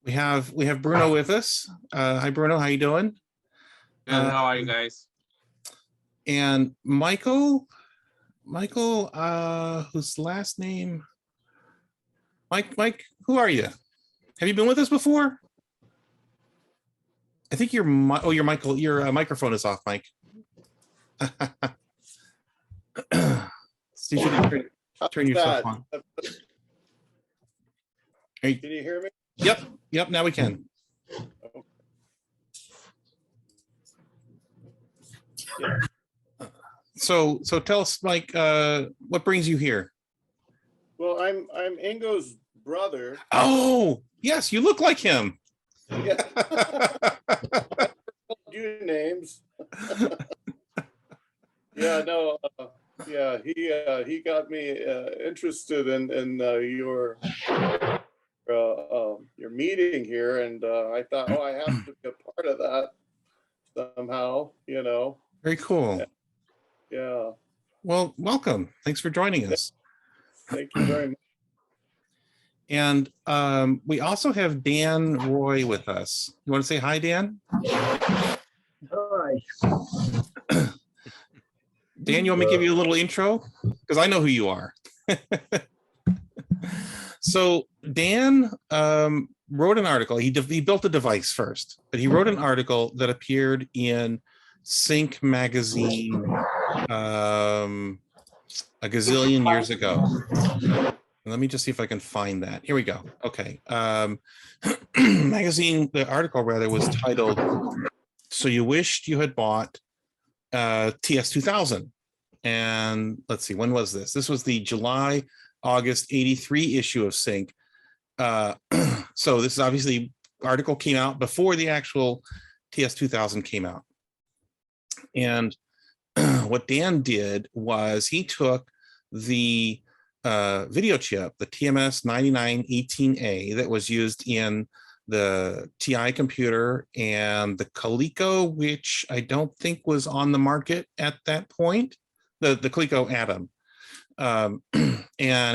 We have Bruno with us. Hi, Bruno. How you doing? Good. How are you guys? And Michael, whose last name? Mike. Who are you? Have you been with us before? I think you're Michael. Your microphone is off, Mike. See if you can turn yourself on. Can you hear me? Yep. Now we can. Yeah. So tell us, Mike, what brings you here? Well, I'm Ingo's brother. Oh, yes, you look like him. Yeah. You names. Yeah, no. Yeah, he got me interested in your meeting here, and I thought, oh, I have to be a part of that somehow, you know. Very cool. Yeah. Well, welcome. Thanks for joining us. Thank you very much. And we also have Dan Roy with us. You want to say hi, Dan? Hi. Dan, you want me to give you a little intro? Because I know who you are. So Dan wrote an article. He built a device first, but he wrote an article that appeared in Sync magazine a gazillion years ago. Let me just see if I can find that. Here we go. Okay. The article rather was titled, "So You Wished You Had Bought TS2000." And let's see, when was this? This was the July-August 83 issue of Sync. So this is obviously, article came out before the actual TS2000 came out. And what Dan did was he took the video chip, the TMS 9918A that was used in the TI computer and the Coleco, which I don't think was on the market at that point, the Coleco Atom. And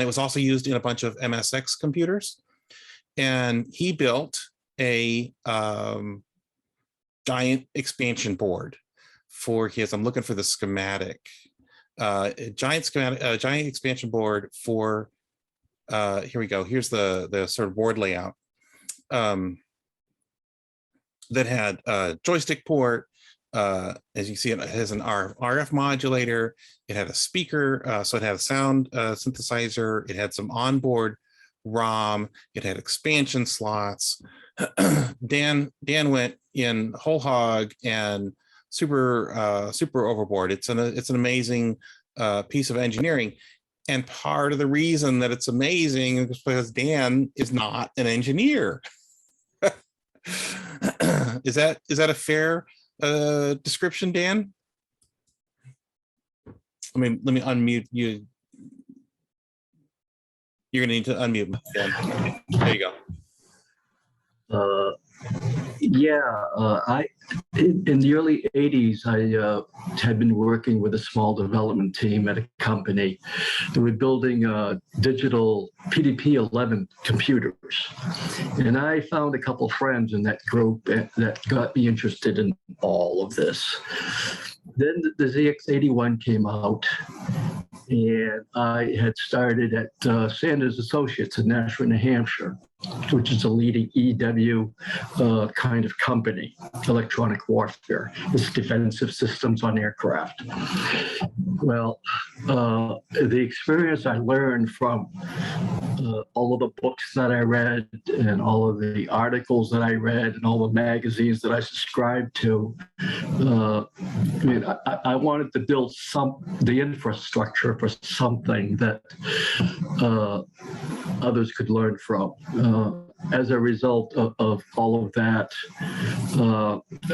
it was also used in a bunch of MSX computers. And he built a giant expansion board for his, I'm looking for the schematic, giant expansion board for, here we go. Here's the sort of board layout that had a joystick port. As you see, it has an RF modulator. It had a speaker, so it had a sound synthesizer. It had some onboard ROM. It had expansion slots. Dan went in whole hog and super overboard. It's an amazing piece of engineering, and part of the reason that it's amazing is because Dan is not an engineer. Is that a fair description, Dan? Let me unmute you. You're gonna need to unmute, Dan. There you go. In the early 80s, I had been working with a small development team at a company that were building digital PDP-11 computers. And I found a couple friends in that group that got me interested in all of this. Then the ZX81 came out, and I had started at Sanders Associates in Nashua, New Hampshire, which is a leading EW kind of company, electronic warfare. It's defensive systems on aircraft. Well, the experience I learned from all of the books that I read and all of the articles that I read and all the magazines that I subscribed to, I wanted to build the infrastructure for something that others could learn from. As a result of all of that,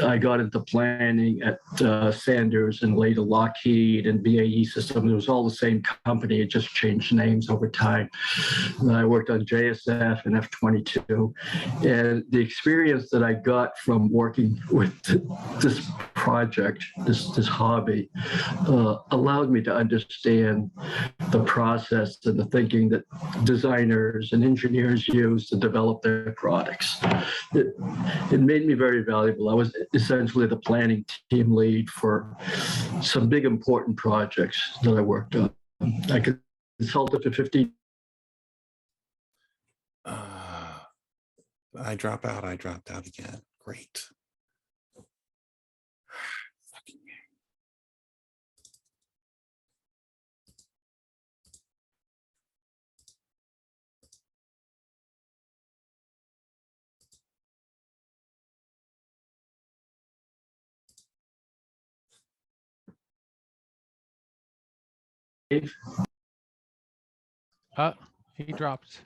I got into planning at Sanders and later Lockheed and BAE Systems. It was all the same company, it just changed names over time. And I worked on JSF and F-22. And the experience that I got from working with this project, this hobby, allowed me to understand the process and the thinking that designers and engineers use to develop their products. It made me very valuable. I was essentially the planning team lead for some big important projects that I worked on. I consulted for 15. I dropped out again. Great. He dropped.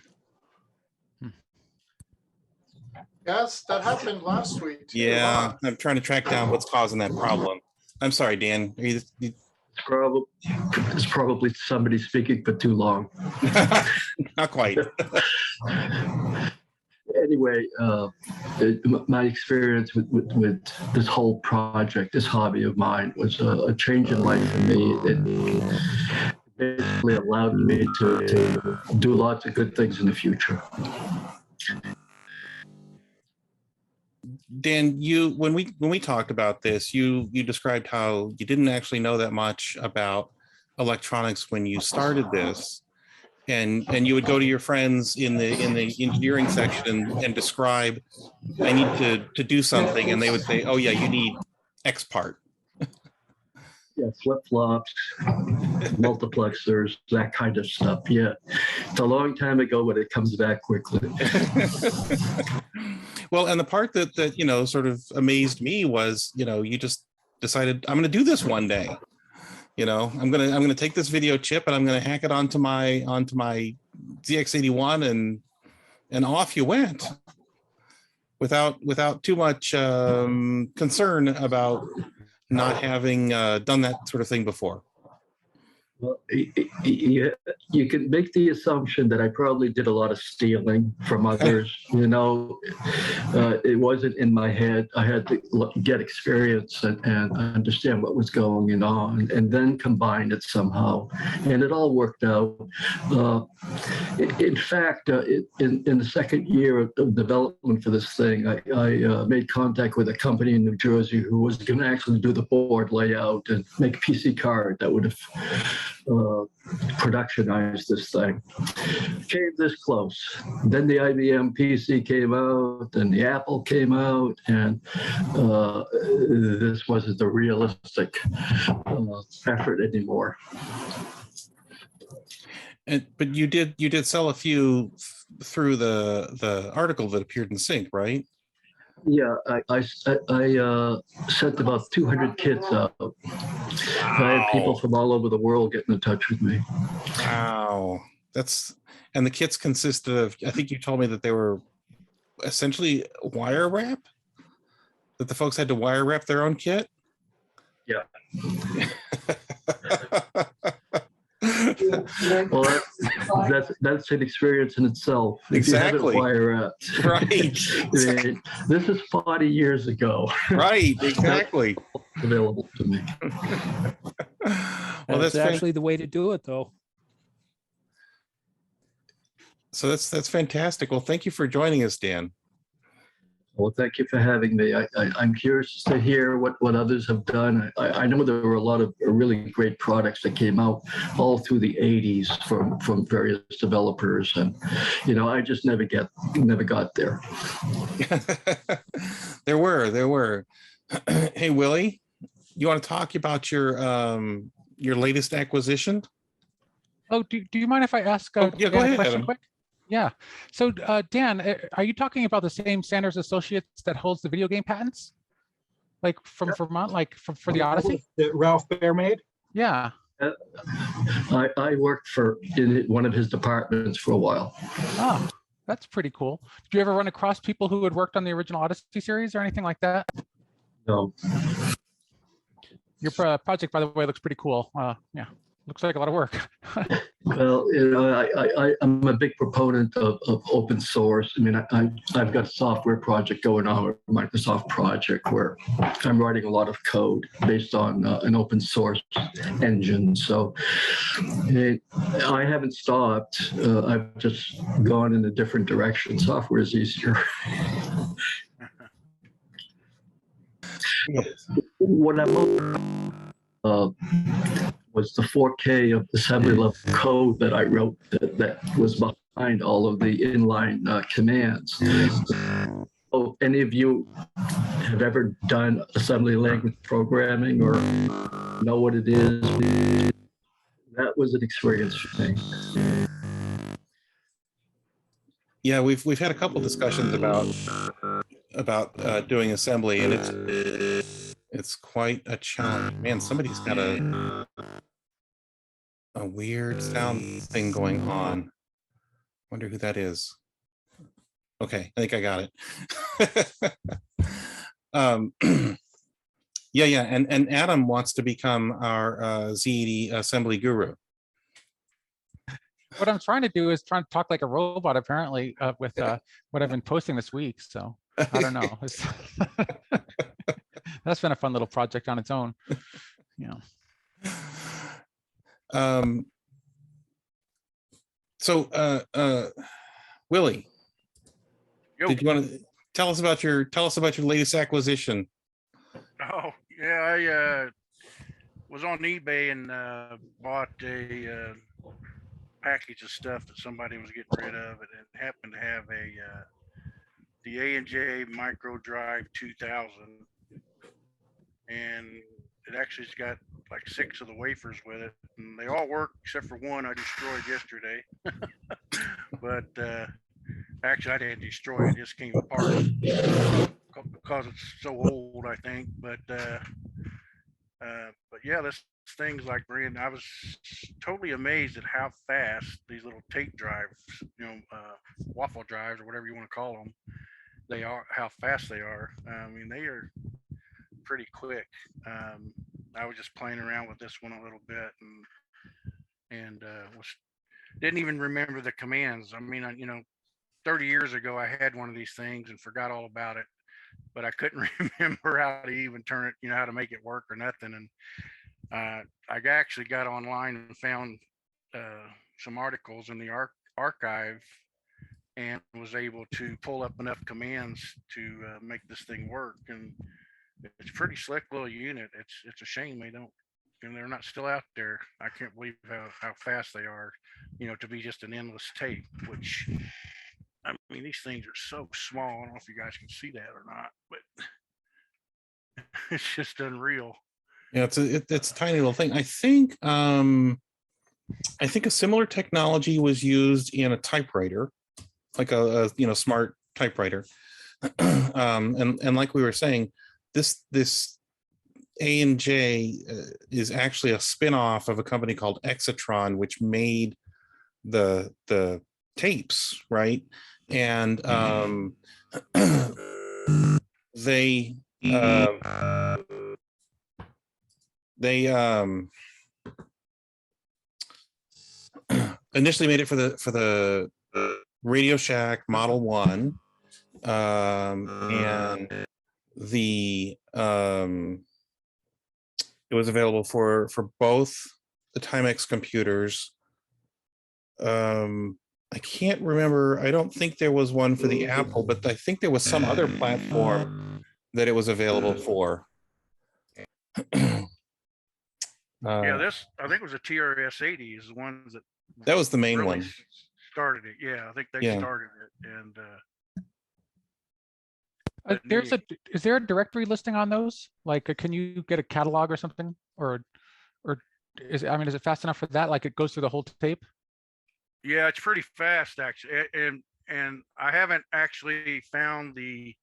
Yes, that happened last week too. Yeah, huh? I'm trying to track down what's causing that problem. I'm sorry, Dan. Are you, It's probably somebody speaking for too long. not quite. Anyway, my experience with this whole project, this hobby of mine, was a change in life for me. It basically allowed me to do lots of good things in the future. Dan, when we talked about this, you described how you didn't actually know that much about electronics when you started this, and you would go to your friends in the engineering section and describe, I need to do something, and they would say, oh yeah, you need X part. Yeah, flip-flops, multiplexers, that kind of stuff. Yeah, it's a long time ago, but it comes back quickly. Well, and the part that sort of amazed me was, you just decided, I'm going to do this one day. I'm going to take this video chip and I'm going to hack it onto my ZX81 and off you went without too much concern about not having done that sort of thing before. Well, you can make the assumption that I probably did a lot of stealing from others. It wasn't in my head. I had to get experience and understand what was going on, and then combine it somehow. And it all worked out. In fact, in the second year of development for this thing, I made contact with a company in New Jersey who was going to actually do the board layout and make a PC card that would have productionize this thing. Came this close. Then the IBM PC came out, then the Apple came out, and this wasn't the realistic effort anymore. But you did sell a few through the article that appeared in Sync, right? Yeah, I sent about 200 kits out. Wow. I had people from all over the world getting in touch with me. Wow. And the kits consisted of, I think you told me that they were essentially wire wrap, that the folks had to wire wrap their own kit. Yeah. Well, that's an experience in itself. Exactly. Right. This is 40 years ago. Right. Exactly. Available to me. Well, that's actually the way to do it, though. So that's fantastic. Well, thank you for joining us, Dan. Well, thank you for having me. I'm curious to hear what others have done. I know there were a lot of really great products that came out all through the 80s from various developers, and I just never got there. There were. Hey, Willie, you want to talk about your latest acquisition? Oh, do you mind if I ask yeah, go ahead, question Adam. quick? Yeah. So, Dan, are you talking about the same Sanders Associates that holds the video game patents? Like from Vermont, like for the Odyssey? That Ralph Baer made? Yeah. I worked in one of his departments for a while. Oh, that's pretty cool. Did you ever run across people who had worked on the original Odyssey series or anything like that? No. Your project, by the way, looks pretty cool. Yeah. Looks like a lot of work. Well, I'm a big proponent of open source. I mean, I've got a software project going on with Microsoft project where I'm writing a lot of code based on an open source engine. So I haven't stopped. I've just gone in a different direction. Software is easier. What I'm was the 4K of assembly level code that I wrote that was behind all of the inline commands. Oh, any of you have ever done assembly language programming or know what it is? That was an experience for me. Yeah, we've had a couple discussions about doing assembly, and it's quite a challenge. Man, somebody's got a weird sound thing going on. Wonder who that is. Okay, I think I got it. Yeah, and Adam wants to become our Z80 assembly guru. What I'm trying to do is trying to talk like a robot, apparently, with what I've been posting this week. So I don't know. That's been a fun little project on its own. Yeah. So Willie, Yo. did you want to tell us about your latest acquisition? Oh, yeah, I was on eBay and bought a package of stuff that somebody was getting rid of, and it happened to have the A&J Microdrive 2000, and it actually's got like 6 of the wafers with it, and they all work except for one I destroyed yesterday. But actually, I didn't destroy it; it just came apart because it's so old, I think. But yeah, this thing's like brand. I was totally amazed at how fast these little tape drives, waffle drives or whatever you want to call them, they are. How fast they are. I mean, they are pretty quick. I was just playing around with this one a little bit and didn't even remember the commands. I mean, 30 years ago, I had one of these things and forgot all about it, but I couldn't remember how to even turn it, how to make it work or nothing. And I actually got online and found some articles in the archive and was able to pull up enough commands to make this thing work. And it's a pretty slick little unit. It's a shame they don't, and they're not still out there. I can't believe how fast they are, to be just an endless tape, which, I mean, these things are so small. I don't know if you guys can see that or not, but it's just unreal. Yeah, it's a tiny little thing. I think a similar technology was used in a typewriter, like a smart typewriter. And like we were saying, this A&J is actually a spin-off of a company called Exatron, which made the tapes, right? And they initially made it for the Radio Shack Model 1, and it was available for both the Timex computers. I can't remember. I don't think there was one for the Apple, but I think there was some other platform that it was available for. Yeah, this, I think it was a TRS-80 is the ones that was the main really one. Started it. Yeah, I think they started it. And Is there a directory listing on those? Like, can you get a catalog or something? Or is it fast enough for that? Like, it goes through the whole tape? Yeah, it's pretty fast actually. And I haven't actually found the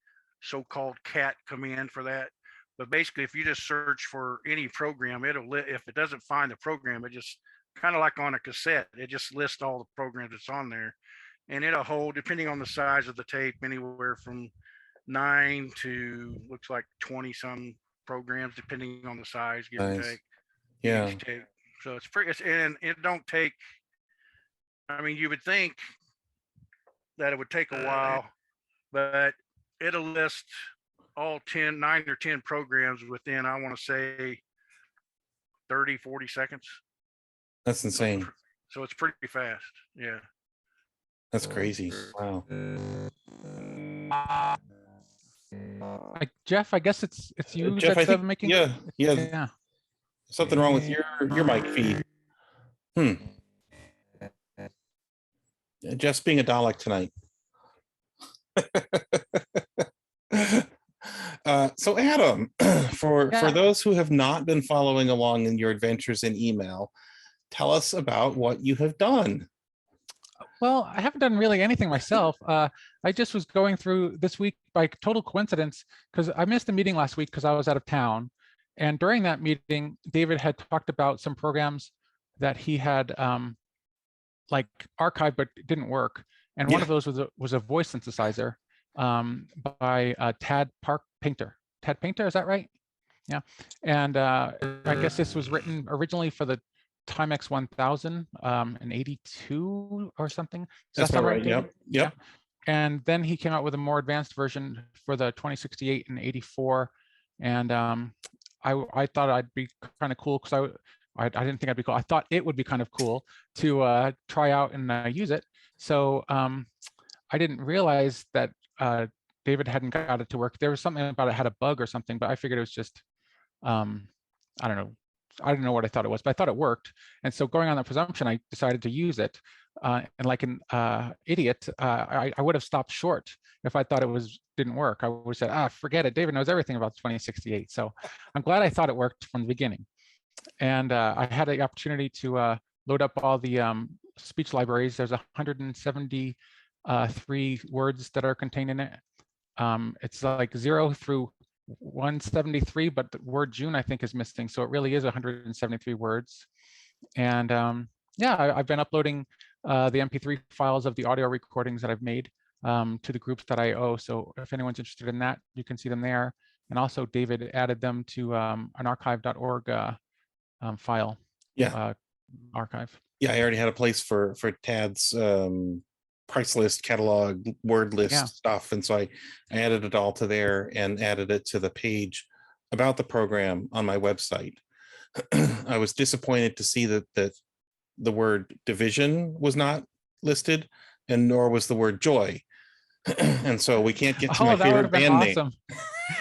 so-called cat command for that. But basically, if you just search for any program, if it doesn't find the program, it just kind of like on a cassette, it just lists all the programs that's on there. And it'll hold, depending on the size of the tape, anywhere from 9 to looks like 20 some programs, depending on the size, give or take. Yeah. Each tape. So it's free. And it don't take, I mean, you would think that it would take a while, but it'll list all 9 or 10 programs within, I want to say 30, 40 seconds. That's insane. So it's pretty fast. Yeah. That's crazy. Wow. Jeff, I guess it's you Jeff, I that's think, making. yeah. Something wrong with your mic feed. Jeff's being a Dalek tonight. So Adam, for those who have not been following along in your adventures in email, tell us about what you have done. Well, I haven't done really anything myself. I just was going through this week by total coincidence because I missed a meeting last week because I was out of town. And during that meeting, David had talked about some programs that he had like archived but didn't work. And one of those was a voice synthesizer by Tad Painter. Tad Painter, is that right? Yeah. And I guess this was written originally for the Timex 1000 in 82 or something. Does that sound right? Yep. Yeah. And then he came out with a more advanced version for the 2068 and 84. And I thought I'd be kind of cool because I didn't think I'd be cool. I thought it would be kind of cool to try out and use it. So I didn't realize that David hadn't got it to work. There was something about it had a bug or something, but I figured it was just, I don't know. I don't know what I thought it was, but I thought it worked. And so going on that presumption, I decided to use it. And like an idiot, I would have stopped short if I thought it didn't work. I would have said, forget it. David knows everything about the 2068. So I'm glad I thought it worked from the beginning. And I had the opportunity to load up all the speech libraries. There's 173 words that are contained in it. It's like 0 through 173, but the word June I think is missing. So it really is 173 words. And yeah, I've been uploading the MP3 files of the audio recordings that I've made to the groups that I owe. So if anyone's interested in that, you can see them there. And also David added them to an archive.org file. Archive. Yeah, I already had a place for Tad's price list, catalog, word list stuff. And so I added it all to there and added it to the page about the program on my website. I was disappointed to see that the word division was not listed, and nor was the word joy. And so we can't get to my favorite band awesome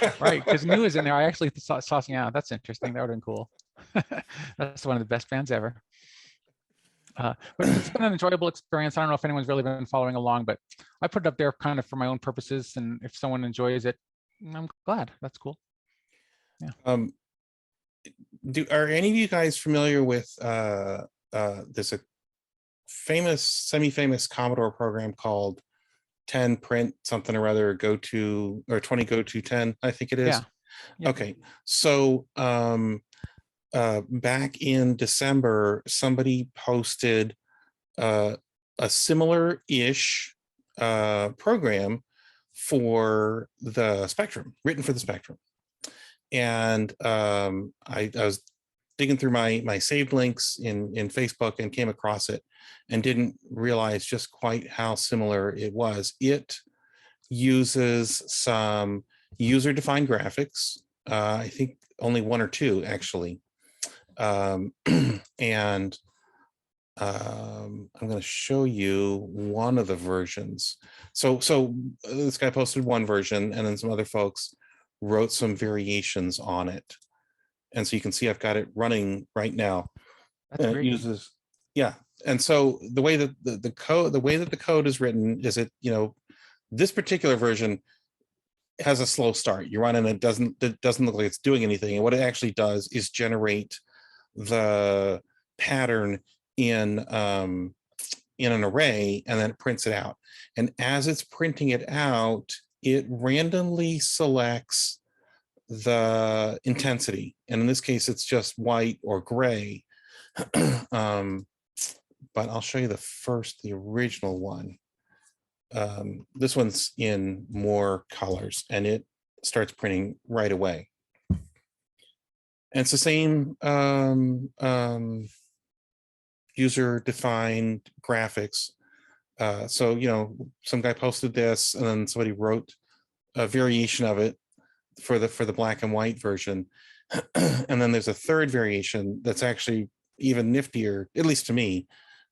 name. Right, because New is in there. I actually saw that's interesting. That would have been cool. That's one of the best bands ever. But it's been an enjoyable experience. I don't know if anyone's really been following along, but I put it up there kind of for my own purposes. And if someone enjoys it, I'm glad. That's cool. Yeah. Are any of you guys familiar with there's a famous, semi-famous Commodore program called 10 print something or other go to, or 20 go to 10, I think it is. Yeah. Yep. Okay. So back in December, somebody posted a similar-ish program for the Spectrum, written for the Spectrum. And I was digging through my saved links in Facebook and came across it and didn't realize just quite how similar it was. It uses some user-defined graphics, I think only 1 or 2 actually. And I'm going to show you one of the versions. So this guy posted one version, and then some other folks wrote some variations on it. And so you can see I've got it running right now. That's great. It uses, yeah. And so the way that the code is written is this particular version has a slow start. You run and it doesn't look like it's doing anything. And what it actually does is generate the pattern in an array, and then it prints it out. And as it's printing it out, it randomly selects the intensity. And in this case, it's just white or gray. But I'll show you the original one. This one's in more colors, and it starts printing right away. And it's the same user-defined graphics. So, you know, some guy posted this and then somebody wrote a variation of it for the black and white version. And then there's a third variation that's actually even niftier, at least to me,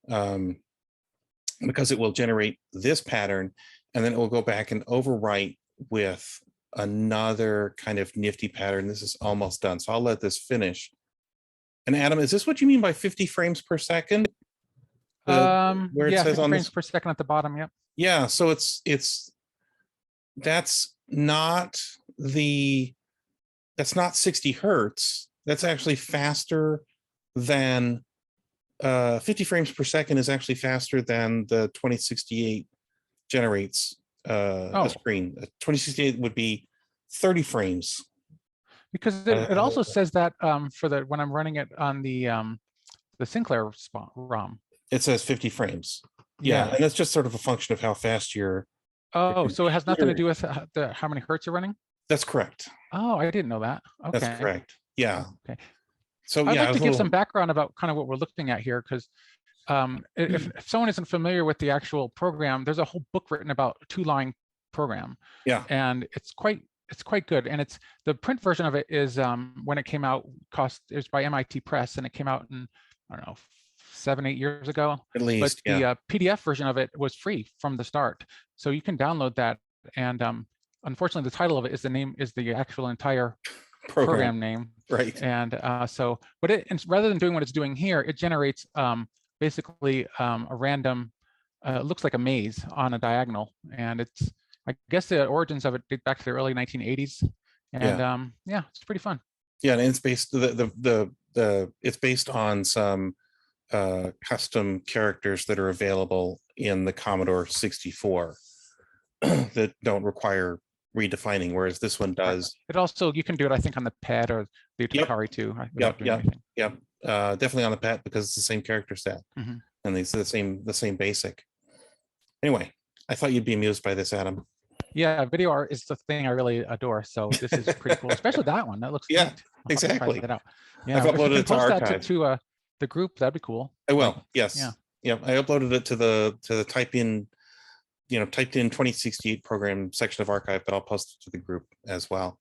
because it will generate this pattern and then it will go back and overwrite with another kind of nifty pattern. This is almost done, so I'll let this finish. And Adam, is this what you mean by 50 frames per second? Where it Yeah, says 50 on frames this? per second at the bottom. Yep. Yeah, so that's not 60 hertz. That's actually faster than 50 frames per second is actually faster than the 2068 generates a screen. 2068 would be 30 frames. Because it also says that for the when I'm running it on the Sinclair ROM. It says 50 frames. Yeah, and that's just sort of a function of how fast you're. Oh, so it has nothing to do with how many hertz you're running? That's correct. Oh, I didn't know that. Okay. That's correct. Yeah. Okay. So I'd yeah, like to give some background about kind of what we're looking at here, because if someone isn't familiar with the actual program, there's a whole book written about a 2-line program. Yeah. And it's quite good. And it's the print version of it is when it came out, it was by MIT Press, and it came out in, I don't know, 7-8 years ago. At least. But the PDF version of it was free from the start. So you can download that. And unfortunately, the title of it is the actual entire program name. Right. And but rather than doing what it's doing here, it generates basically a random, it looks like a maze on a diagonal. And I guess the origins of it date back to the early 1980s. And yeah, it's pretty fun. Yeah, and it's based it's based on some custom characters that are available in the Commodore 64 that don't require redefining, whereas this one does. It also, you can do it, I think, on the pad or the Atari too. Yep. Definitely on the pad because it's the same character set, and it's the same basic. Anyway, I thought you'd be amused by this, Adam. Yeah, video art is the thing I really adore. So this is pretty cool, especially that one. That looks great. Exactly. That out. Yeah, I've uploaded it to archive. To the group, that'd be cool. I will. Yes. Yeah. I uploaded it to the typed in 2068 program section of archive, but I'll post it to the group as well.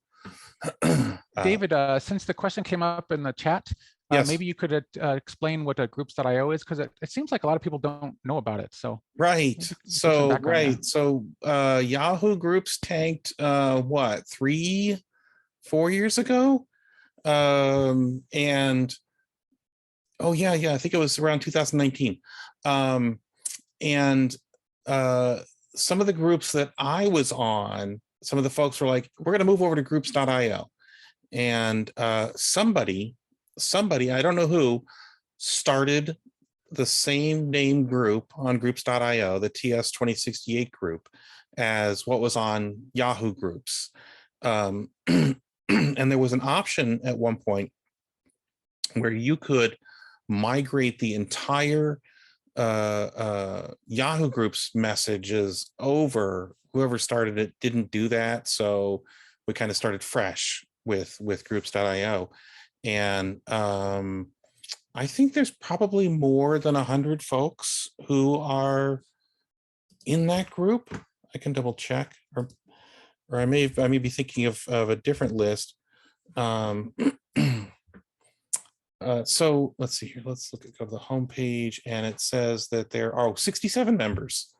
David, since the question came up in the chat, maybe you could explain what a groups.io is, because it seems like a lot of people don't know about it. So So Yahoo Groups tanked what, 3-4 years ago, and I think it was around 2019, and some of the groups that I was on, some of the folks were like, we're going to move over to groups.io. And somebody, I don't know who, started the same name group on groups.io, the TS 2068 group, as what was on Yahoo Groups. And there was an option at one point where you could migrate the entire Yahoo Groups messages over. Whoever started it didn't do that, so we kind of started fresh with groups.io. And I think there's probably more than 100 folks who are in that group. I can double check, or I may be thinking of a different list. So let's see here. Let's go to the home page, and it says that there are 67 members,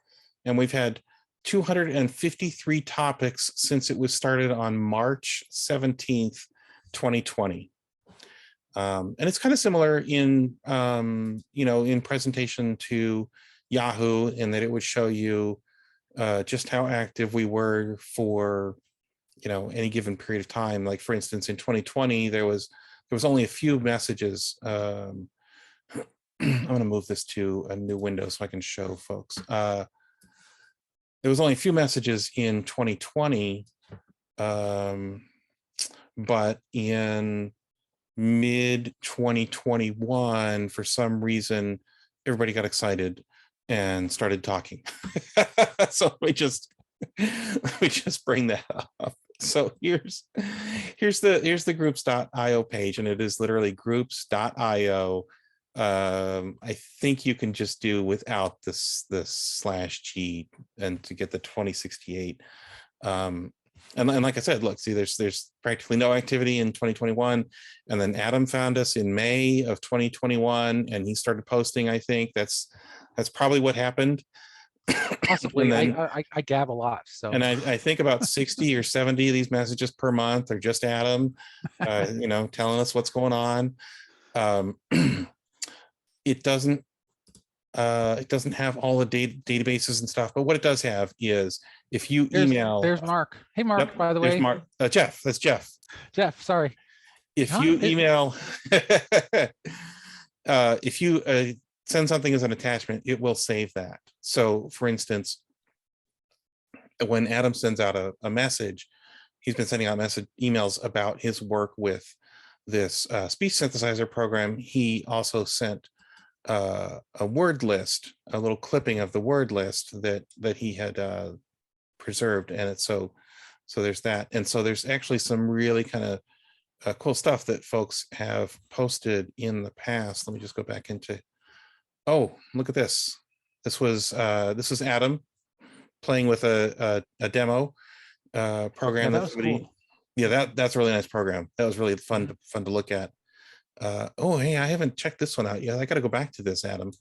and we've had 253 topics since it was started on March 17th, 2020. And it's kind of similar in in presentation to Yahoo, in that it would show you just how active we were for any given period of time. Like, for instance, in 2020, there was only a few messages. I'm going to move this to a new window so I can show folks. There was only a few messages in 2020, but in mid 2021, for some reason, everybody got excited and started talking. So we just bring that up. So here's the groups.io page, and it is literally groups.io I think you can just do without this /G and to get the 2068. And like I said, look, see, there's practically no activity in 2021. And then Adam found us in May of 2021 and he started posting. I think that's probably what happened. Possibly. And then, I gab a lot. So and I think about 60 or 70 of these messages per month are just Adam, telling us what's going on. It doesn't have all the databases and stuff, but what it does have is if you email. There's Mark. Hey, Mark, by the way. Mark, Jeff, that's Jeff. Jeff, sorry. If you email, if you send something as an attachment, it will save that. So for instance, when Adam sends out a message, he's been sending out emails about his work with this speech synthesizer program. He also sent a word list, a little clipping of the word list that he had preserved, and it's so there's that. And so there's actually some really kind of cool stuff that folks have posted in the past. Let me just go back into, oh, look at this. This was Adam playing with a demo program. Yeah, that was cool. Yeah, that's a really nice program. That was really fun to look at. Oh, hey, I haven't checked this one out yet. I got to go back to this, Adam.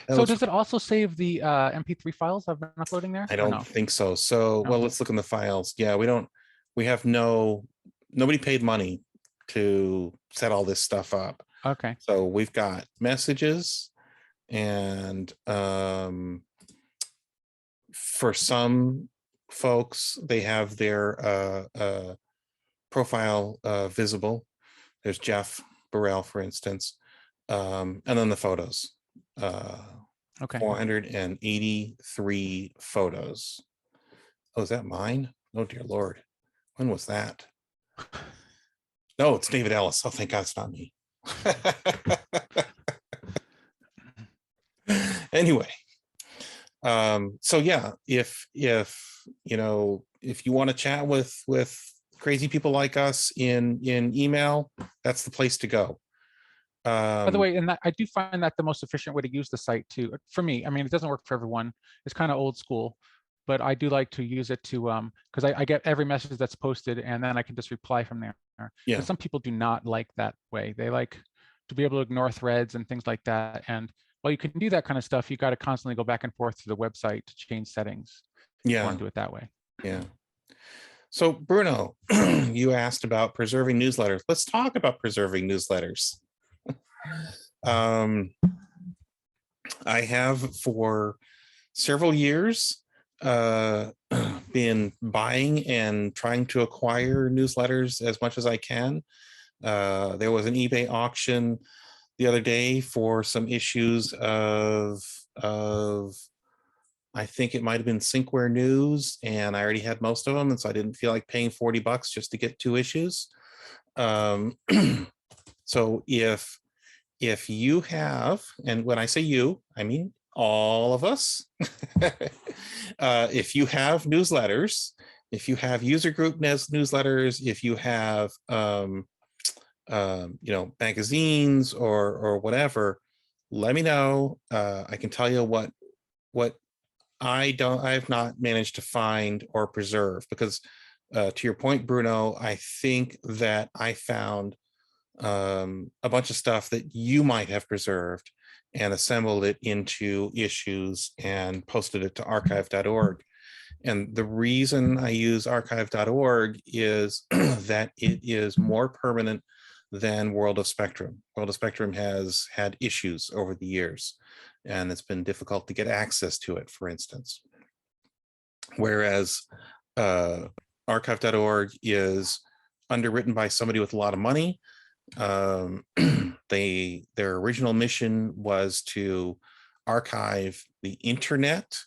So does it also save the MP3 files I've been uploading there? I don't think so. So, No. well, let's look in the files. Yeah, we have nobody paid money to set all this stuff up. Okay. So we've got messages and for some folks, they have their profile visible. There's Jeff Burrell, for instance, and then the photos. Okay. 483 photos. Oh, is that mine? Oh dear Lord, when was that? No, it's David Ellis. Oh, thank God it's not me. Anyway, so yeah, if you want to chat with crazy people like us in email, that's the place to go. By the way, and I do find that the most efficient way to use the site too. For me, I mean, it doesn't work for everyone. It's kind of old school, but I do like to use it to because I get every message that's posted and then I can just reply from there. Yeah. But some people do not like that way. They like to be able to ignore threads and things like that. And while you can do that kind of stuff, you got to constantly go back and forth to the website to change settings. Yeah. You want to do it that way. Yeah. So Bruno, you asked about preserving newsletters. Let's talk about preserving newsletters. I have for several years been buying and trying to acquire newsletters as much as I can. There was an eBay auction the other day for some issues of I think it might have been Sinclair News, and I already had most of them, and so I didn't feel like paying $40 just to get 2 issues. So if you have, and when I say you, I mean all of us, if you have newsletters, if you have user group newsletters, if you have magazines or whatever, let me know. I can tell you what I have not managed to find or preserve, because to your point, Bruno, I think that I found a bunch of stuff that you might have preserved and assembled it into issues and posted it to archive.org. And the reason I use archive.org is that it is more permanent than World of Spectrum. World of Spectrum has had issues over the years, and it's been difficult to get access to it, for instance. Whereas archive.org is underwritten by somebody with a lot of money. Their original mission was to archive the internet,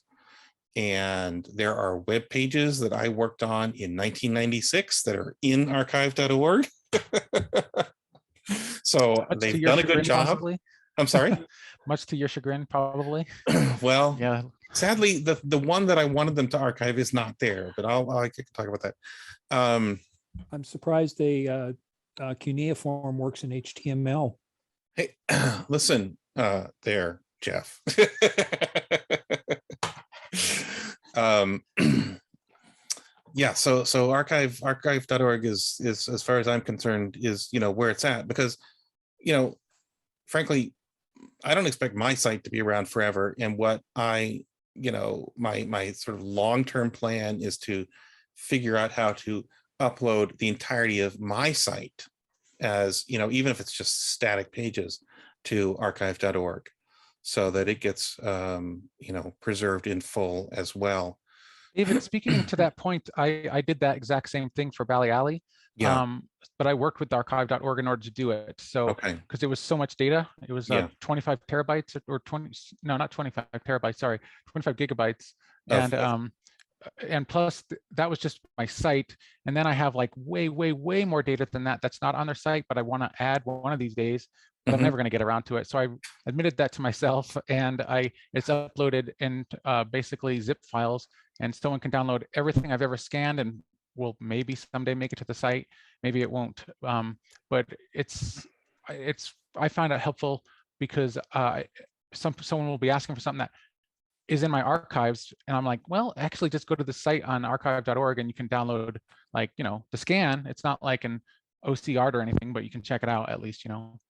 and there are web pages that I worked on in 1996 that are in archive.org. So they've done a good job. Possibly. I'm sorry. Much to your chagrin, probably. Well, yeah. Sadly, the one that I wanted them to archive is not there, but I can talk about that. I'm surprised a cuneiform works in HTML. Hey, listen, there, Jeff. Yeah, so archive.org is as far as I'm concerned is, where it's at, because, frankly, I don't expect my site to be around forever. And what my sort of long-term plan is to figure out how to upload the entirety of my site as, even if it's just static pages, to archive.org, so that it gets, preserved in full as well. David, speaking to that point, I did that exact same thing for Bally Alley. Yeah. But I worked with archive.org in order to do it. So, Okay. because it was so much data, it was Yeah. 25 terabytes or 20, no, not 25 terabytes, sorry, 25 gigabytes. Of- And plus that was just my site. And then I have like way more data than that. That's not on their site, but I want to add one of these days, but I'm Mhm. never going to get around to it. So I admitted that to myself, and it's uploaded in basically zip files, and someone can download everything I've ever scanned and will maybe someday make it to the site. Maybe it won't. But I find it helpful because someone will be asking for something that is in my archives, and I'm like, well, actually just go to the site on archive.org and you can download, like, the scan. It's not like an OCR or anything, but you can check it out at least,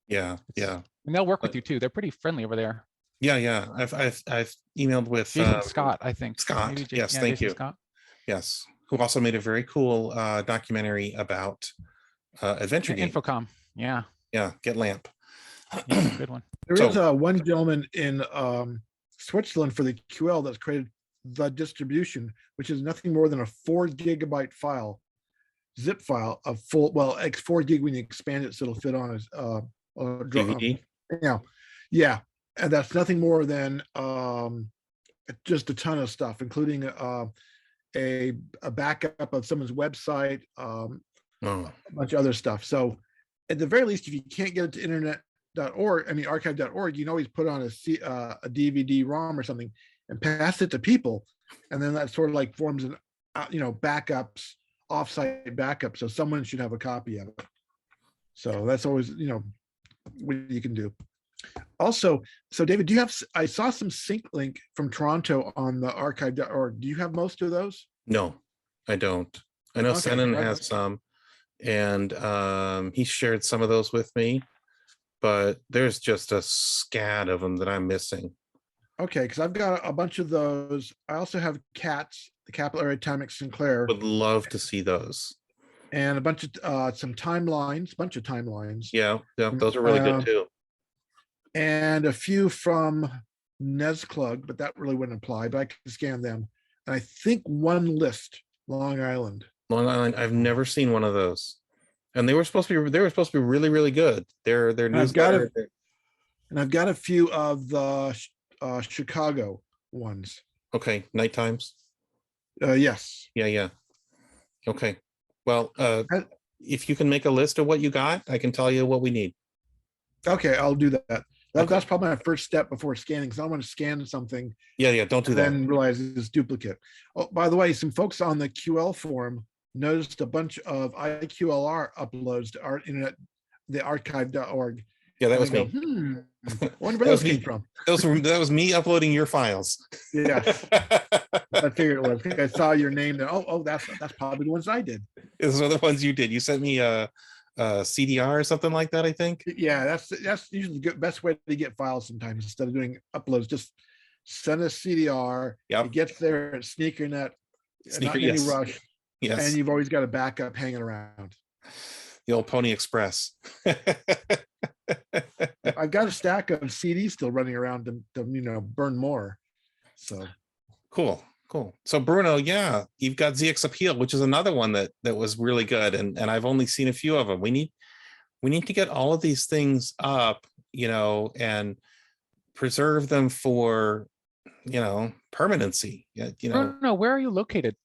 Yeah. and they'll work with you too. They're pretty friendly over there. Yeah. I've emailed with Jason Scott, I think. Scott. Maybe Yes, yeah, thank Jason you. Scott. Yes, who also made a very cool documentary about adventure games. Infocom. Yeah, Get Lamp. good one. There So- is one gentleman in Switzerland for the QL that's created the distribution, which is nothing more than a 4 gigabyte file, zip file of full, well, it's 4 gig when you expand it so it'll fit on as DVD. yeah, and that's nothing more than just a ton of stuff, including a backup of someone's website, Oh, a bunch of other stuff. So at the very least, if you can't get it to internet.org, archive.org, you can always put on a DVD-ROM or something and pass it to people. And then that sort of like forms an, backups, offsite backup. So someone should have a copy of it. So that's always, what you can do. Also, so David, I saw some sync link from Toronto on the archive.org. Do you have most of those? no, I don't. I know Okay, Senan right. has some, and he shared some of those with me, but there's just a scad of them that I'm missing. Okay, because I've got a bunch of those. I also have CATs, the capillary Timex Sinclair, Would love to see those. and a bunch of some bunch of timelines, Yeah, those are really good too. and a few from Nesclug, but that really wouldn't apply, but I can scan them. And I think one list, Long Island. Long Island, I've never seen one of those, and they were supposed to be really, really good. Their I've got newsletter. And I've got a few of the Chicago ones. Okay, night times. Yes. Yeah. Okay. Well, if you can make a list of what you got, I can tell you what we need. Okay, I'll do that. Okay. That's probably my first step before scanning, because I want to scan something Yeah, don't do and that. then realize it's duplicate. Oh, by the way, some folks on the QL forum noticed a bunch of IQLR uploads to our internet, the archive.org. Yeah, that was Go, me. I wonder where That was those came me. from. That was me uploading your files. Yeah, I figured it was. I saw your name there. Oh, that's probably the ones I did. Those are the ones you did. You sent me a CDR or something like that, I think. Yeah, that's usually the best way to get files sometimes. Instead of doing uploads, just send a CDR. Yep. It gets there at SneakerNet, not in Yes. any rush, Yes. and you've always got a backup hanging around. The old Pony Express. I've got a stack of CDs still running around to burn more. So Cool. So Bruno, yeah, you've got ZX Appeal, which is another one that was really good, and I've only seen a few of them. We need to get all of these things up, and preserve them for, permanency. No, where are you located?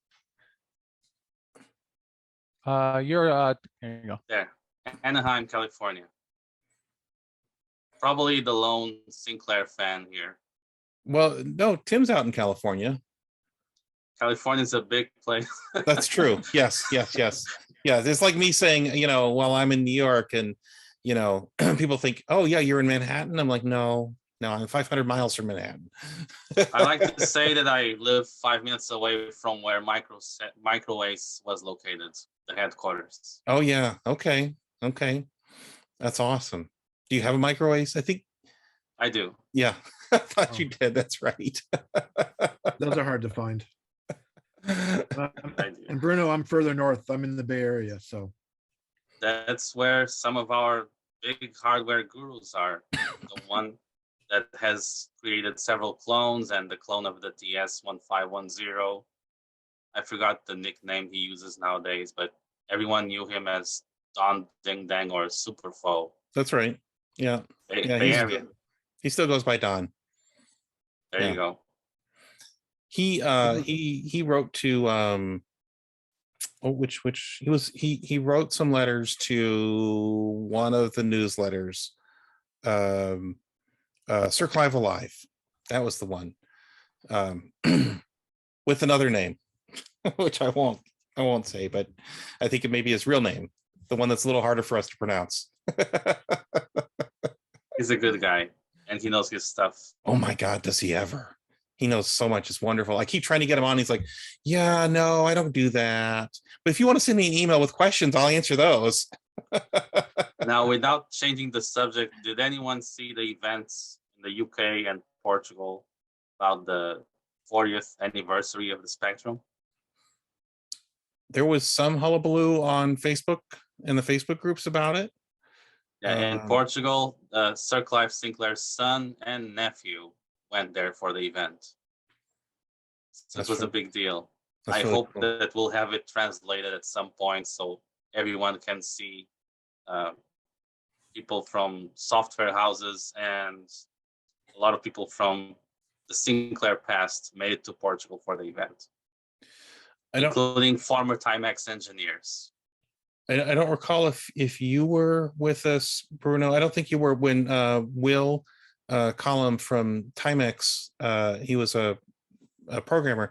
You're there you go. There, Anaheim, California. Probably the lone Sinclair fan here. Well, no, Tim's out in California. California's a big place. That's true. Yes. Yeah, it's like me saying, well, I'm in New York, and you know, people think, oh yeah, you're in Manhattan. I'm like, no, I'm 500 miles from Manhattan. I like to say that I live 5 minutes away from where Microwaves was located, the headquarters. Oh yeah, okay, that's awesome. Do you have a microwave? I think, I do. yeah, I thought Oh. you did. That's right. Those are hard to find. I do. And Bruno, I'm further north. I'm in the Bay Area, so That's where some of our big hardware gurus are. The one that has created several clones and the clone of the TS1510. I forgot the nickname he uses nowadays, but everyone knew him as Don Ding Dang or Superfo. That's right. Yeah, yeah, Bay Area. he still goes by Don. There Yeah. you go. He wrote to he wrote some letters to one of the newsletters, Survive Alive. That was the one, with another name, which I won't say, but I think it may be his real name, the one that's a little harder for us to pronounce. He's a good guy and he knows his stuff. Oh my God, does he ever? He knows so much. It's wonderful. I keep trying to get him on. He's like, yeah, no, I don't do that. But if you want to send me an email with questions, I'll answer those. Now, without changing the subject, did anyone see the events in the UK and Portugal about the 40th anniversary of the Spectrum? There was some hullabaloo on Facebook and the Facebook groups about it. Yeah, in Portugal, Sir Clive Sinclair's son and nephew went there for the event. So it was a big deal. I really hope cool. that we'll have it translated at some point so everyone can see people from software houses and a lot of people from the Sinclair past made it to Portugal for the event, including former Timex engineers. I don't recall if you were with us, Bruno. I don't think you were when Will Collum from Timex, he was a programmer,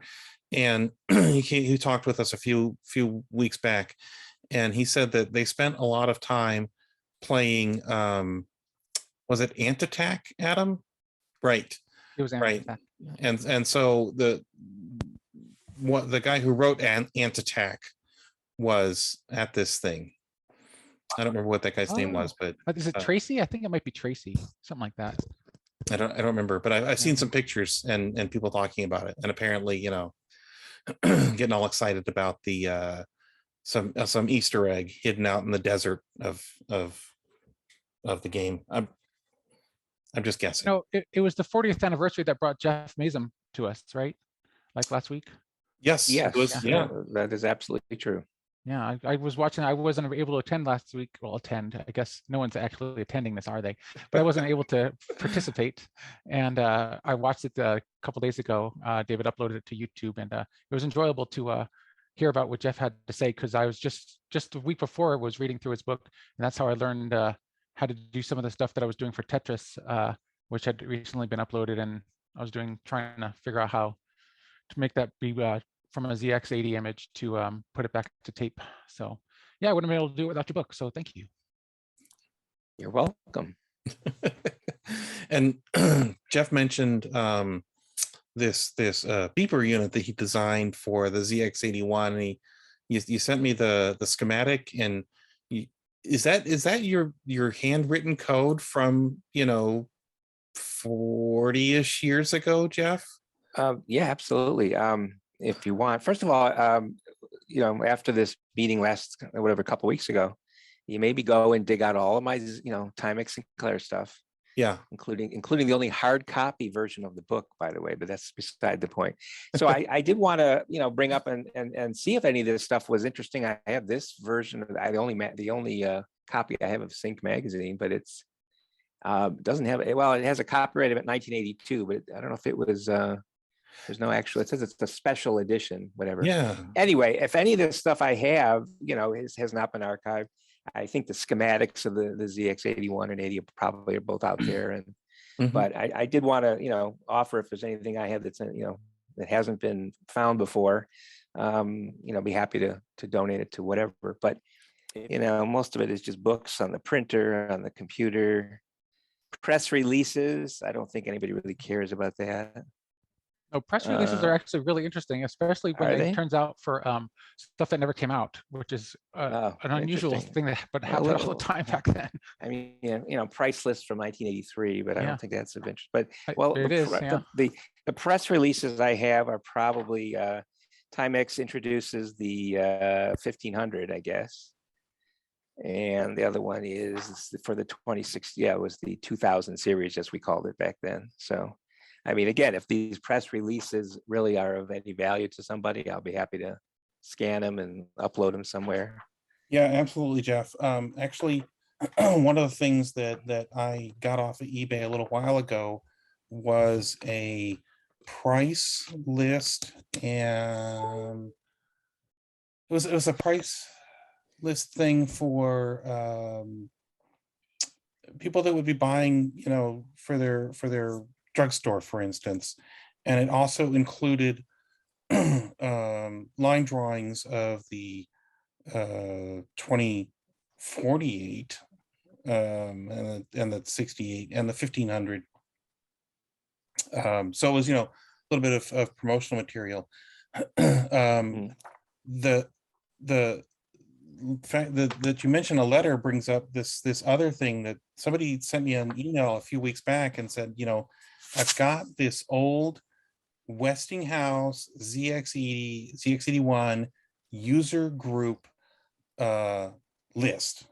and he talked with us a few weeks back, and he said that they spent a lot of time playing, was it Ant Attack, Adam? Right. It was right. And so the guy who wrote Ant Attack was at this thing. I don't remember what that guy's name was, but is it Tracy? I think it might be Tracy, something like that. I don't remember, but I've seen some pictures and people talking about it, and apparently, you know, getting all excited about the some Easter egg hidden out in the desert of the game. I'm just guessing. No, it was the 40th anniversary that brought Jeff Mazum to us, right? Like last week. Yes. Yes. It was, yeah. That is absolutely true. Yeah, I was watching. I wasn't able to attend last week. Well, attend. I guess no one's actually attending this, are they? But I wasn't able to participate, and I watched it a couple days ago. David uploaded it to YouTube, and it was enjoyable to hear about what Jeff had to say, because I was just the week before I was reading through his book, and that's how I learned how to do some of the stuff that I was doing for Tetris, which had recently been uploaded, and I was trying to figure out how to make that be from a ZX80 image to put it back to tape. So yeah, I wouldn't have been able to do it without your book. So thank you. You're welcome. And Jeff mentioned this beeper unit that he designed for the ZX81, and you sent me the schematic, and is that your handwritten code from, you know, 40-ish years ago, Jeff? Yeah, absolutely. If you want, first of all, you know, after this meeting a couple weeks ago, you maybe go and dig out all of my, you know, Timex Sinclair stuff. Yeah, including the only hard copy version of the book, by the way, but that's beside the point. So I did want to, you know, bring up and see if any of this stuff was interesting. I have this version of the only copy I have of Sync magazine, but it's doesn't have it. Well, it has a copyright of it 1982, but I don't know if it was. There's no actual. It says it's a special edition, whatever. yeah. Anyway, if any of this stuff I have, you know, has not been archived, I think the schematics of the ZX81 and 80 probably are both out there. And but I did want to, you know, offer if there's anything I have that's, you know, that hasn't been found before, you know, be happy to donate it to whatever. But You know, most of it is just books on the printer, on the computer. Press releases, I don't think anybody really cares about that. No, press releases are actually really interesting, especially when Are it they? turns out for stuff that never came out, which is Oh, an unusual interesting. thing that Well, happened all the well, time back then. I mean, you know, price list from 1983, but I Yeah. don't think that's of interest. But well, It is, yeah. the press releases I have are probably Timex introduces the 1500, I guess. And the other one is for the 2060. Yeah, it was the 2000 series, as we called it back then. So, I mean, again, if these press releases really are of any value to somebody, I'll be happy to scan them and upload them somewhere. Yeah, absolutely, Jeff. Actually, one of the things that I got off of eBay a little while ago was a price list, and it was a price list thing for people that would be buying, you know, for their drugstore, for instance, and it also included line drawings of the 2048 and the 68 and the 1500. So it was, you know, a little bit of promotional material. The fact that you mentioned a letter brings up this other thing that somebody sent me an email a few weeks back and said, you know, I've got this old Westinghouse ZX80 ZX81 user group list.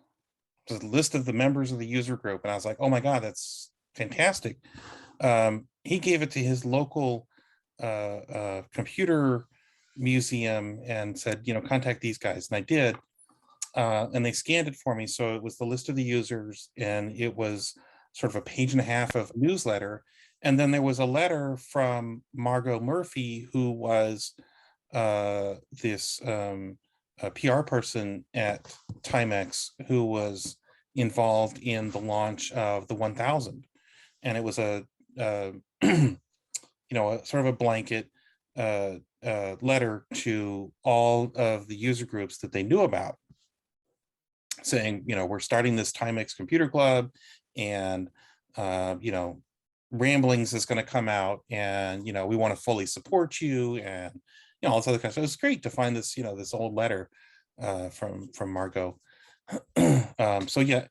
It's a list of the members of the user group, and I was like, oh my god, that's fantastic. He gave it to his local computer museum and said, you know, contact these guys, and I did. And they scanned it for me, so it was the list of the users, and it was sort of a page and a half of newsletter, and then there was a letter from Margot Murphy, who was this PR person at Timex, who was involved in the launch of the 1000, and it was a you know, a sort of a blanket letter to all of the user groups that they knew about, saying, you know, we're starting this Timex Computer Club, and you know, Ramblings is going to come out, and you know, we want to fully support you, and you know, all this other kind of stuff. It was great to find this, you know, this old letter from Margot. So yeah,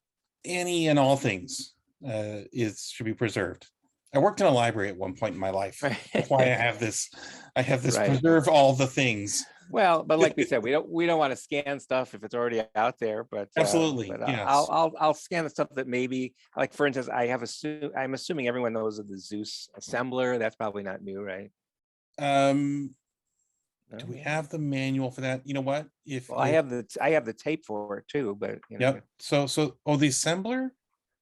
any and all things should be preserved. I worked in a library at one point in my life. That's why I have this right. Preserve all the things. Well, but like we said, we don't want to scan stuff if it's already out there. But absolutely, but yes. I'll scan the stuff that maybe, like for instance, I'm assuming everyone knows of the Zeus assembler. That's probably not new, right? Do we have the manual for that? You know what? I have the tape for it too, but you know. Yep. So the assembler.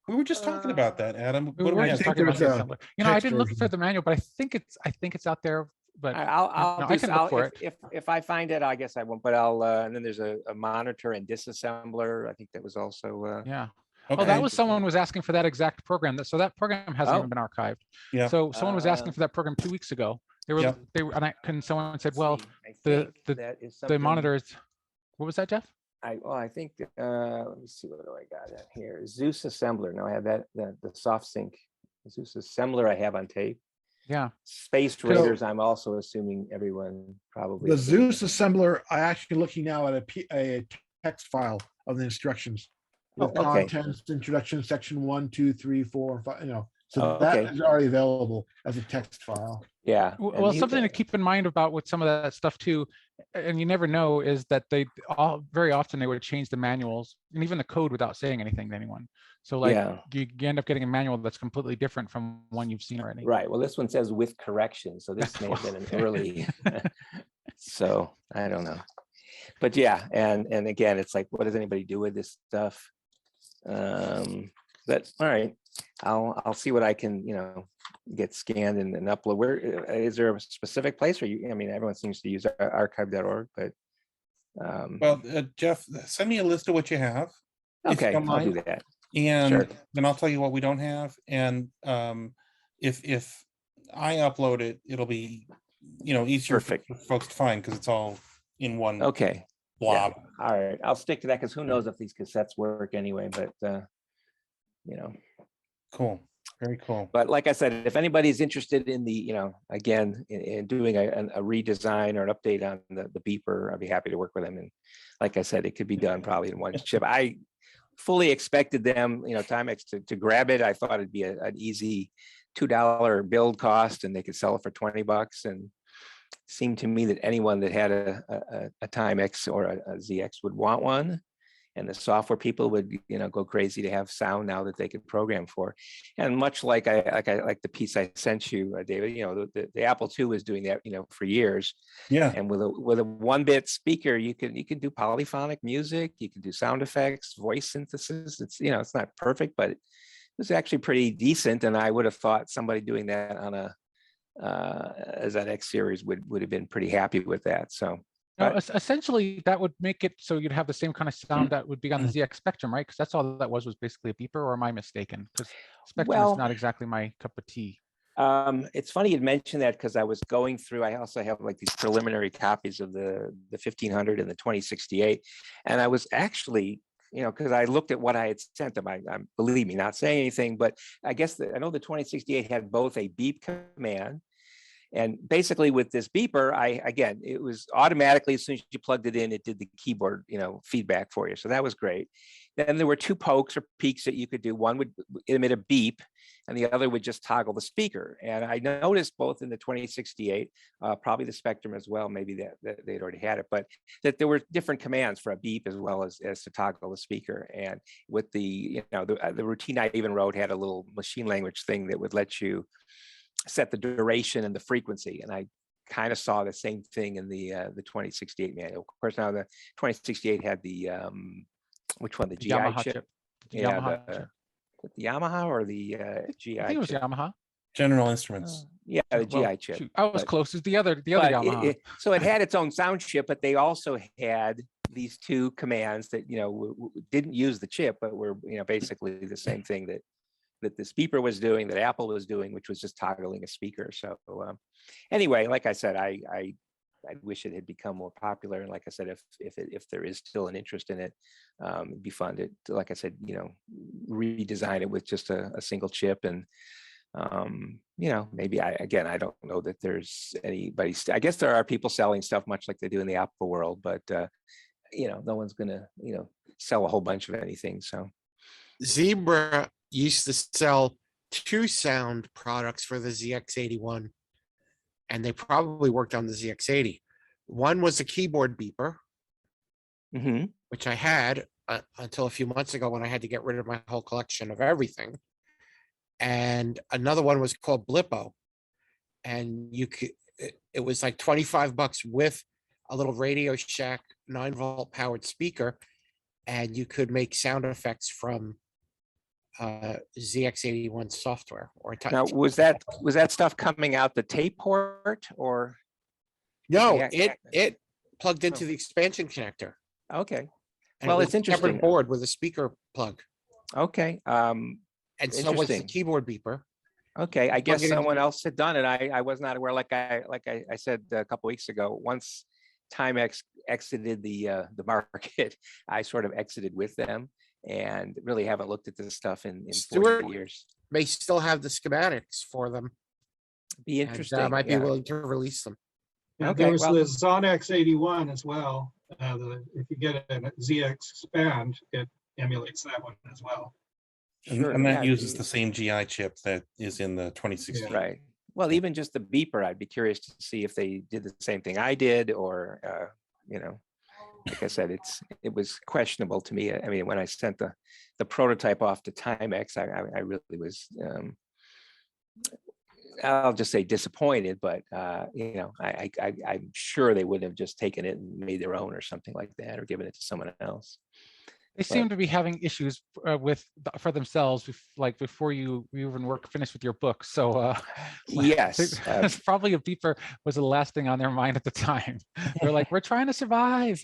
We were just talking about that, Adam. We were just talking about the assembler. You know, I didn't look for the manual, but I think it's out there. But I can look for it. If I find it, I guess I won't. But I'll. And then there's a monitor and disassembler. I think that was also. Yeah. Okay. Oh, that was someone was asking for that exact program. So that program hasn't even been archived. Yeah. So someone was asking for that program 2 weeks ago. They were and someone said, well, the monitors. What was that, Jeff? I think let me see, what do I got at here? Zeus assembler. Now I have that the soft sync Zeus assembler I have on tape. Yeah. Space Raiders. I'm also assuming everyone probably. The Zeus assembler. I actually looking now at a text file of the instructions. With contents, introduction, section 1, 2, 3, 4, and 5. You know, so that is already available as a text file. Yeah. Well, something to keep in mind about with some of that stuff too, and you never know, is that very often they would change the manuals and even the code without saying anything to anyone. So like you end up getting a manual that's completely different from one you've seen already. Right. Well, this one says with correction, so this may have been an early. So I don't know, but yeah, and again, it's like, what does anybody do with this stuff? But all right, I'll see what I can, you know, get scanned and upload. Where is there a specific place, or I mean, everyone seems to use archive.org, but well, Jeff, send me a list of what you have. Okay, I'll do that, and then I'll tell you what we don't have. And if I upload it, it'll be, you know, easier for folks to find because it's all in one. Okay. blob. All right, I'll stick to that because who knows if these cassettes work anyway, but you know. Cool. Very cool. But like I said, if anybody's interested in the, again, in doing a redesign or an update on the beeper, I'd be happy to work with them. And like I said, it could be done probably in one chip. I fully expected them, Timex to grab it. I thought it'd be an easy $2 build cost and they could sell it for $20. And it seemed to me that anyone that had a Timex or a ZX would want one. And the software people would, go crazy to have sound now that they could program for. And much like like the piece I sent you, David, the Apple II was doing that, for years. Yeah. And with a 1-bit speaker, you can do polyphonic music, you can do sound effects, voice synthesis. It's it's not perfect, but it was actually pretty decent. And I would have thought somebody doing that on a ZX series would have been pretty happy with that. So. No, essentially, that would make it so you'd have the same kind of sound that would be on the ZX Spectrum, right? Because that's all that was basically a beeper, or am I mistaken? Because Spectrum is not exactly my cup of tea. It's funny you'd mention that because I was going through, I also have like these preliminary copies of the 1500 and the 2068. And I was actually, because I looked at what I had sent them, I believe me, not saying anything, but I guess I know the 2068 had both a beep command. And basically with this beeper, again, it was automatically, as soon as you plugged it in, it did the keyboard, feedback for you. So that was great. Then there were 2 pokes or peaks that you could do. One would emit a beep and the other would just toggle the speaker. And I noticed both in the 2068, probably the Spectrum as well, maybe that they'd already had it, but that there were different commands for a beep as well as to toggle the speaker. And with the, the routine I even wrote had a little machine language thing that would let you set the duration and the frequency. And I kind of saw the same thing in the 2068 manual. Of course, now the 2068 had the, which one, the GI Yamaha chip? Yeah, the Yamaha or the GI I think it was chip? Yamaha. General Instruments. Yeah, the Well, GI chip. shoot, I was close. It's the other But Yamaha. so it had its own sound chip, but they also had these 2 commands that, didn't use the chip, but were, basically the same thing that this beeper was doing, that Apple was doing, which was just toggling a speaker. So anyway, like I said, I wish it had become more popular. And like I said, if there is still an interest in it, it'd be fun to, like I said, redesign it with just a single chip. And maybe I don't know that there's anybody. I guess there are people selling stuff much like they do in the Apple world, but no one's gonna sell a whole bunch of anything. So Zebra used to sell 2 sound products for the ZX81, and they probably worked on the ZX80. One was a keyboard beeper, which I had until a few months ago when I had to get rid of my whole collection of everything. And another one was called Blippo, and it was like $25 with a little Radio Shack 9-volt powered speaker, and you could make sound effects from ZX81 software. Now, was that stuff coming out the tape port or? No, it plugged into the expansion connector. Okay. And Well, it it's was a interesting. separate board with a speaker plug. Okay. And so was the Interesting. keyboard beeper. Okay, I guess Plug it in. someone else had done it. I was not aware. Like I said a couple weeks ago, once Timex exited the market, I sort of exited with them and really haven't looked at this stuff in 40 years. May still have the schematics for them. Be And interesting. I might be yeah. willing to release them. Yeah, Okay, there's well- the ZX81 as well. If you get a ZX Expand, it emulates that one as well. Sure, And that yeah, uses the same GI chip that is in the 2016. Right. Well, even just the beeper, I'd be curious to see if they did the same thing I did, or like I said, it was questionable to me. I mean, when I sent the prototype off to Timex, I really was, I'll just say disappointed, but I'm sure they would have just taken it and made their own or something like that, or given it to someone else. They seem to be having issues for themselves, like before you even finished with your book. So Yes. probably a beeper was the last thing on their mind at the time. They're like, we're trying to survive.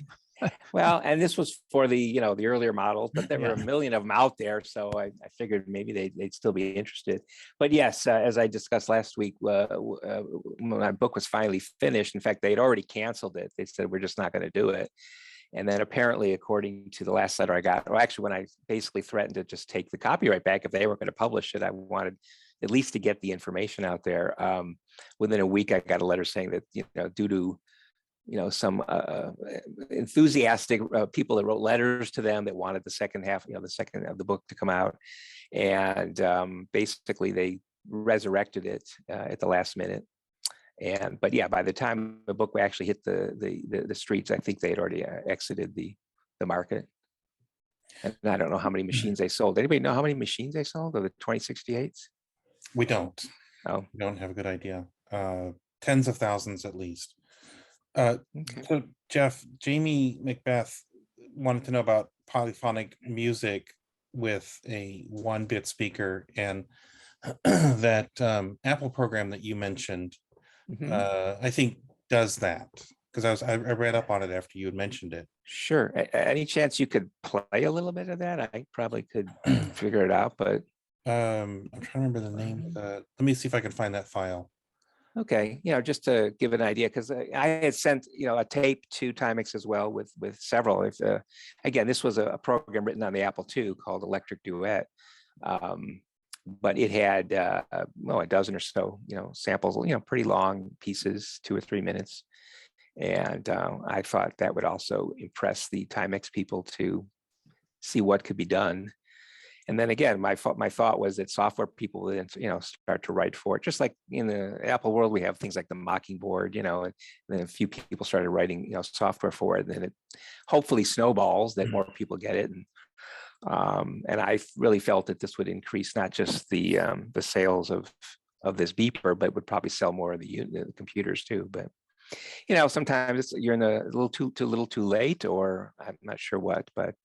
Well, and this was for the the earlier models, but there were Yeah. a million of them out there, so I figured maybe they'd still be interested. But yes, as I discussed last week, when my book was finally finished, in fact, they had already canceled it. They said we're just not going to do it. And then apparently, according to the last letter I got, or actually when I basically threatened to just take the copyright back if they were going to publish it, I wanted at least to get the information out there. Within a week, I got a letter saying that, due to some enthusiastic people that wrote letters to them that wanted the second half, the second of the book to come out, and basically they resurrected it at the last minute. But yeah, by the time the book actually hit the streets, I think they had already exited the market. And I don't know how many machines they sold. Anybody know how many machines they sold of the 2068s? We don't. Oh, We don't have a good idea. Tens of thousands at least. So Jeff, Jamie Macbeth wanted to know about polyphonic music with a 1-bit speaker, and that Apple program that you mentioned, I think does that, because I read up on it after you had mentioned it. Sure. Any chance you could play a little bit of that? I probably could figure it out, but I'm trying to remember the name. Let me see if I can find that file. okay, just to give an idea, because I had sent a tape to Timex as well with several. Again, this was a program written on the Apple II called Electric Duet, but it had a dozen or so samples, pretty long pieces, 2 or 3 minutes, and I thought that would also impress the Timex people to see what could be done. And then again, my thought was that software people would, start to write for it. Just like in the Apple world, we have things like the Mockingboard, and then a few people started writing, software for it. And then it hopefully snowballs that more people get it. And I really felt that this would increase not just the sales of this beeper, but would probably sell more of the computers too. But sometimes you're in a little too late, or I'm not sure what, but.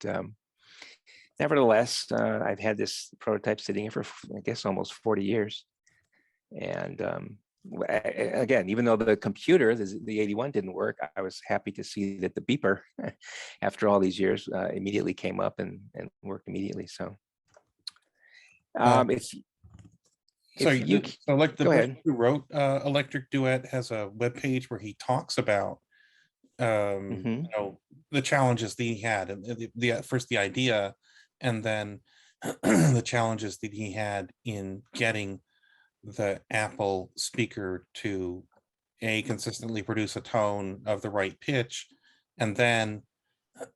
Nevertheless, I've had this prototype sitting here for, I guess, almost 40 years. And again, even though the computer, the 81 didn't work, I was happy to see that the beeper, after all these years, immediately came up and worked immediately. So So like the go person ahead. who wrote Electric Duet has a webpage where he talks about the challenges that he had, and first the idea, and then the challenges that he had in getting the Apple speaker to consistently produce a tone of the right pitch, and then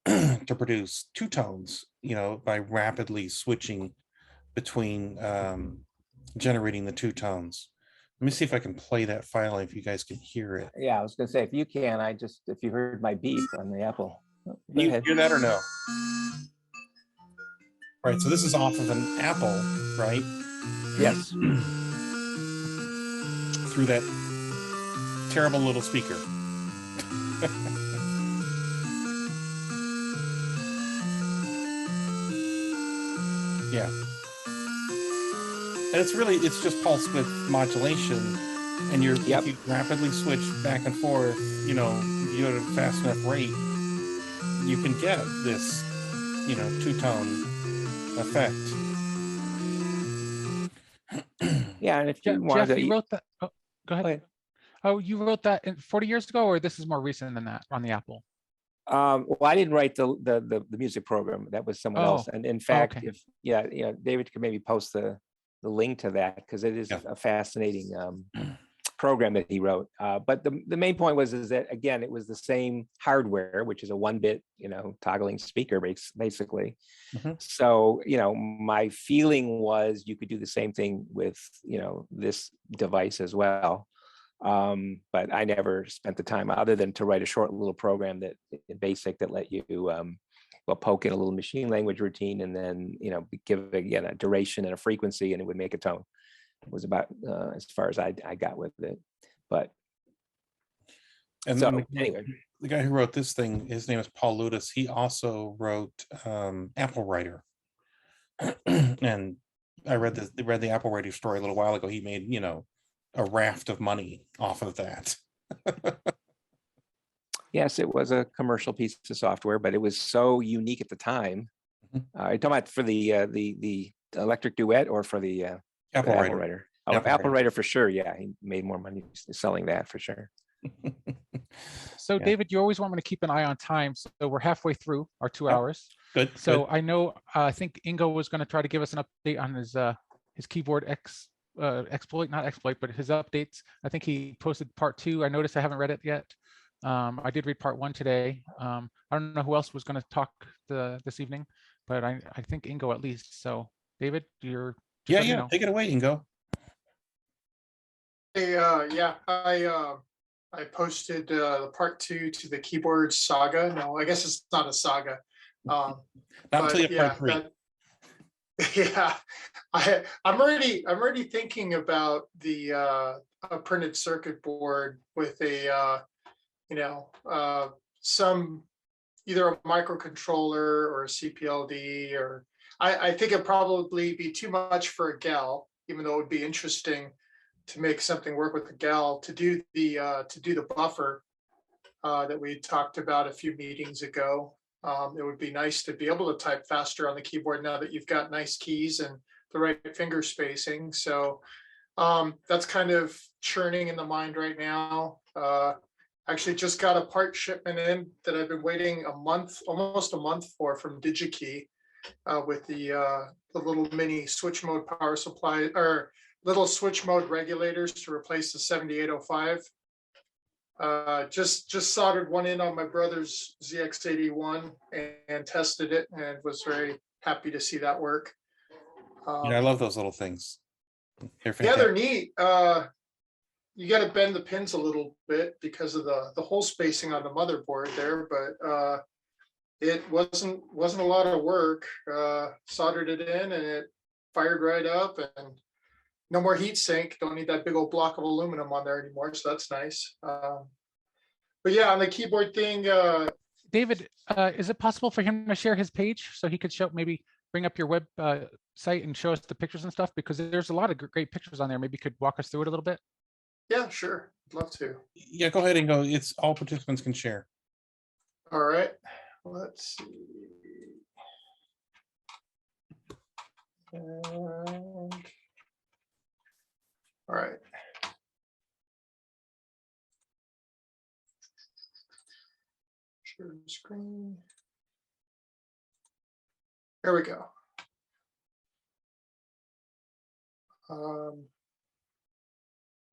to produce 2 tones, by rapidly switching between generating the 2 tones. Let me see if I can play that file if you guys can hear it. Yeah, I was gonna say, if you can, if you heard my beep on the Apple. Go You ahead. hear that or no? Right, so this is off of an Apple, right? Yes. Through that terrible little speaker. Yeah. And it's just pulse width modulation, and if you rapidly switch back and forth, you at a fast enough rate, you can get this, 2-tone effect. Yeah, and if you Jeff, wanted you wrote that. Oh, go ahead. Go ahead. Oh, you wrote that 40 years ago, or this is more recent than that on the Apple? Well, I didn't write the music program. That was someone else. And in fact, okay. David could maybe post the link to that, because it is a fascinating program that he wrote. But the main point was that, again, it was the same hardware, which is a 1-bit, toggling speaker basically. So, my feeling was you could do the same thing with, this device as well. But I never spent the time other than to write a short little program that basic that let you poke in a little machine language routine, and then give again a duration and a frequency, and it would make a tone. It was about as far as I got with it. But and so then anyway, the guy who wrote this thing, his name is Paul Ludis. He also wrote Apple Writer. And I read the Apple Writer story a little while ago. He made a raft of money off of that. Yes, it was a commercial piece of software, but it was so unique at the time. Are you talking about for the Electric Duet, or for the Apple the Writer? Oh, Apple Writer for sure. Yeah, he made more money selling that for sure. So Yeah. David, you always want me to keep an eye on time. So we're halfway through our 2 Yep. hours. Good. So good. I know, I think Ingo was going to try to give us an update on his keyboard exploit, not exploit, but his updates. I think he posted part 2. I noticed I haven't read it yet. I did read part 1 today. I don't know who else was going to talk this evening, but I think Ingo at least. So David, you're just let me know. Take it away, Ingo. Hey, yeah, I posted the part 2 to the keyboard saga. No, I guess it's not a saga. Not until you have part 3. Yeah, I'm already thinking about the a printed circuit board with a some either a microcontroller or a CPLD, or I think it'd probably be too much for a GAL, even though it would be interesting to make something work with the GAL to do the buffer that we talked about a few meetings ago. It would be nice to be able to type faster on the keyboard now that you've got nice keys and the right finger spacing. So that's kind of churning in the mind right now. Actually just got a part shipment in that I've been waiting almost a month from DigiKey with the little mini switch mode power supply, or little switch mode regulators to replace the 7805. Just soldered one in on my brother's ZX81 and tested it, and was very happy to see that work. I love those little things. They're Yeah, fantastic. they're neat. You got to bend the pins a little bit because of the hole spacing on the motherboard there, but it wasn't a lot of work. Soldered it in and it fired right up, and no more heat sink. Don't need that big old block of aluminum on there anymore, so that's nice. But yeah, on the keyboard thing, David, is it possible for him to share his page so he could maybe bring up your web site and show us the pictures and stuff? Because there's a lot of great pictures on there. Maybe you could walk us through it a little bit. yeah, sure, I'd love to. Yeah, go ahead and go. It's all participants can share. All right, let's see. And, all right. Share the screen. There we go.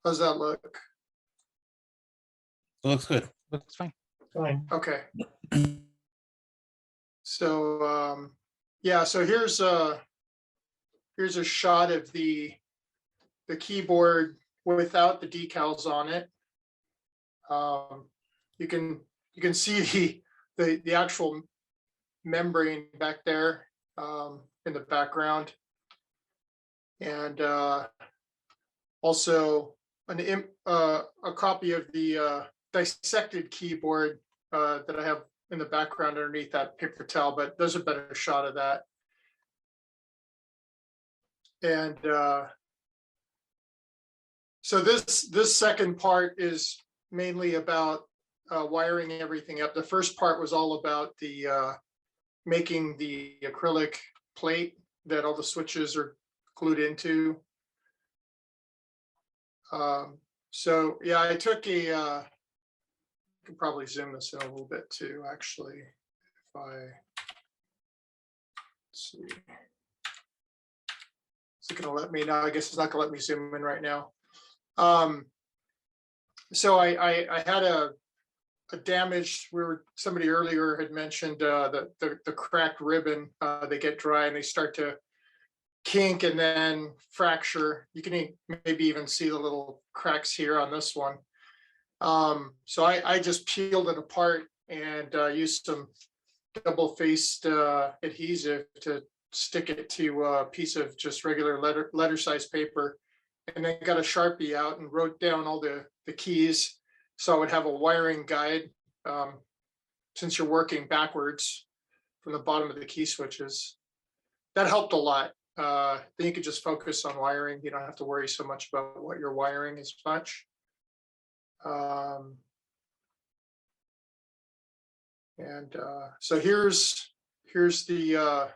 How's that look? It looks good. Looks fine. Fine. Okay. So yeah, so here's a shot of the keyboard without the decals on it. You can see the actual membrane back there in the background, and also a copy of the dissected keyboard that I have in the background underneath that paper towel, but there's a better shot of that. And so this second part is mainly about wiring everything up. The first part was all about the making the acrylic plate that all the switches are glued into. So yeah, I took I can probably zoom this in a little bit too, actually. If let's see. Is it gonna let me now? I guess it's not gonna let me zoom in right now. So I had a damaged, somebody earlier had mentioned the cracked ribbon. They get dry and they start to kink and then fracture. You can maybe even see the little cracks here on this one. So I just peeled it apart and used some double-faced adhesive to stick it to a piece of just regular letter size paper, and then got a Sharpie out and wrote down all the keys so I would have a wiring guide, since you're working backwards from the bottom of the key switches. That helped a lot. Then you could just focus on wiring. You don't have to worry so much about what you're wiring as much. So here's the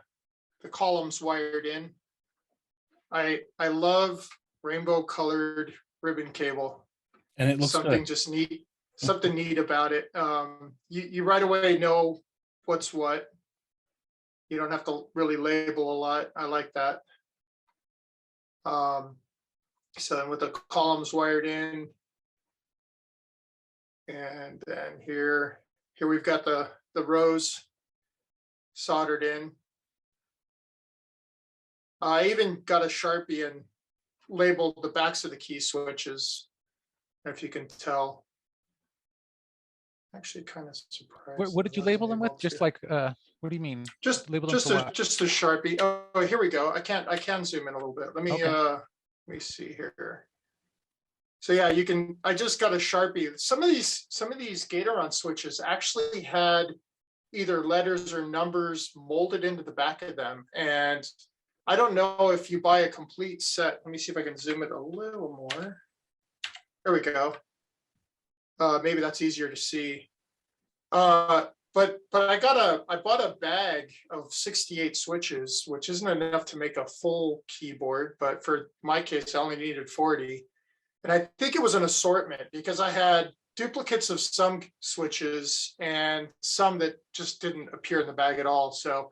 columns wired in. I love rainbow colored ribbon cable. And it looks something good. just neat, something neat about it. You right away know what's what. You don't have to really label a lot. I like that. So then with the columns wired in, and then here we've got the rows soldered in. I even got a Sharpie and labeled the backs of the key switches, if you can tell. Actually, kind of surprised. What did you label them with? Just like, what do you mean? Just label them just for a what? just a Sharpie. Oh, here we go. I can zoom in a little bit. Let me Okay. let me see here. So yeah, you can. I just got a Sharpie. Some of these Gatoron switches actually had either letters or numbers molded into the back of them, and I don't know if you buy a complete set. Let me see if I can zoom it a little more. There we go. Maybe that's easier to see. But I bought a bag of 68 switches, which isn't enough to make a full keyboard. But for my case, I only needed 40. And I think it was an assortment because I had duplicates of some switches and some that just didn't appear in the bag at all. So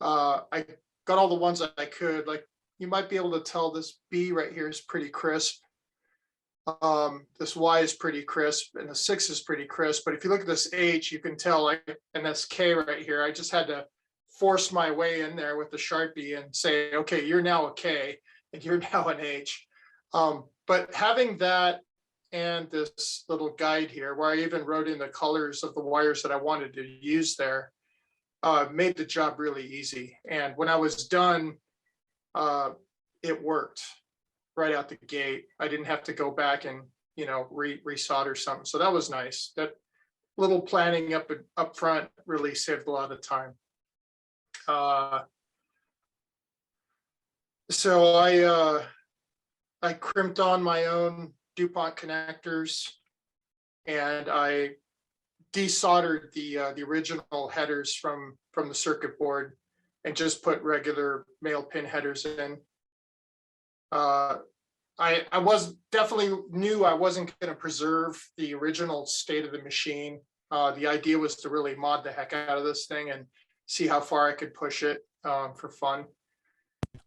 I got all the ones that I could. Like, you might be able to tell this B right here is pretty crisp. This Y is pretty crisp, and the 6 is pretty crisp. But if you look at this H, you can tell, like, and this K right here, I just had to force my way in there with the Sharpie and say, okay, you're now a K and you're now an H. But having that and this little guide here, where I even wrote in the colors of the wires that I wanted to use there, made the job really easy. And when I was done, it worked right out the gate. I didn't have to go back and, resolder something. So that was nice. That little planning up front really saved a lot of time. So I crimped on my own DuPont connectors, and I desoldered the original headers from the circuit board and just put regular male pin headers in. I was definitely knew I wasn't going to preserve the original state of the machine. The idea was to really mod the heck out of this thing and see how far I could push it for fun.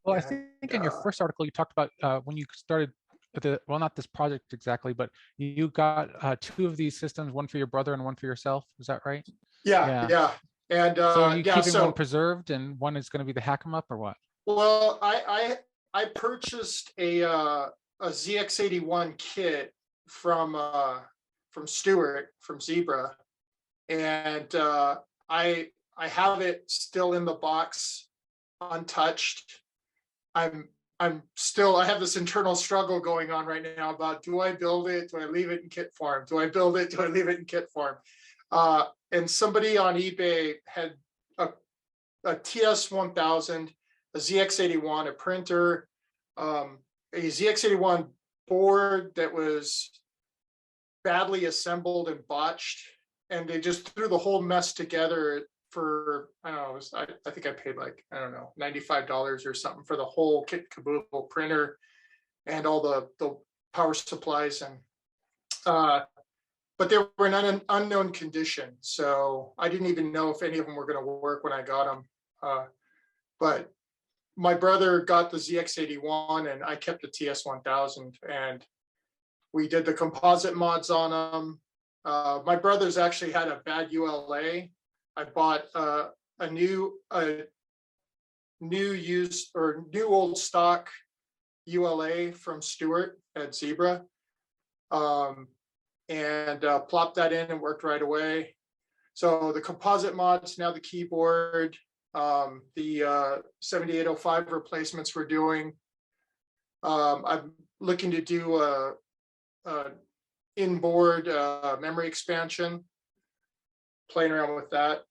Well, I think in your first article, you talked about when you started well, not this project exactly, but you got 2 of these systems, one for your brother and one for yourself. Is that right? Yeah. And so are you keeping so one preserved and one is going to be the hack 'em up, or what? Well, I purchased a ZX81 kit from Stuart from Zebra, and I have it still in the box, untouched. I have this internal struggle going on right now about, do I build it? Do I leave it in kit form? Do I build it? Do I leave it in kit form? And somebody on eBay had a TS1000, a ZX81, a printer, a ZX81 board that was badly assembled and botched, and they just threw the whole mess together for, I don't know, I think I paid like, I don't know, $95 or something for the whole kit caboodle, printer and all the power supplies. And but they were in an unknown condition, so I didn't even know if any of them were going to work when I got them. But my brother got the ZX81 and I kept the TS1000, and we did the composite mods on them. My brother's actually had a bad ULA. I bought a new old stock ULA from Stuart at Zebra, and plopped that in and worked right away. So the composite mods, now the keyboard, the 7805 replacements we're doing. I'm looking to do a inboard memory expansion, playing around with that.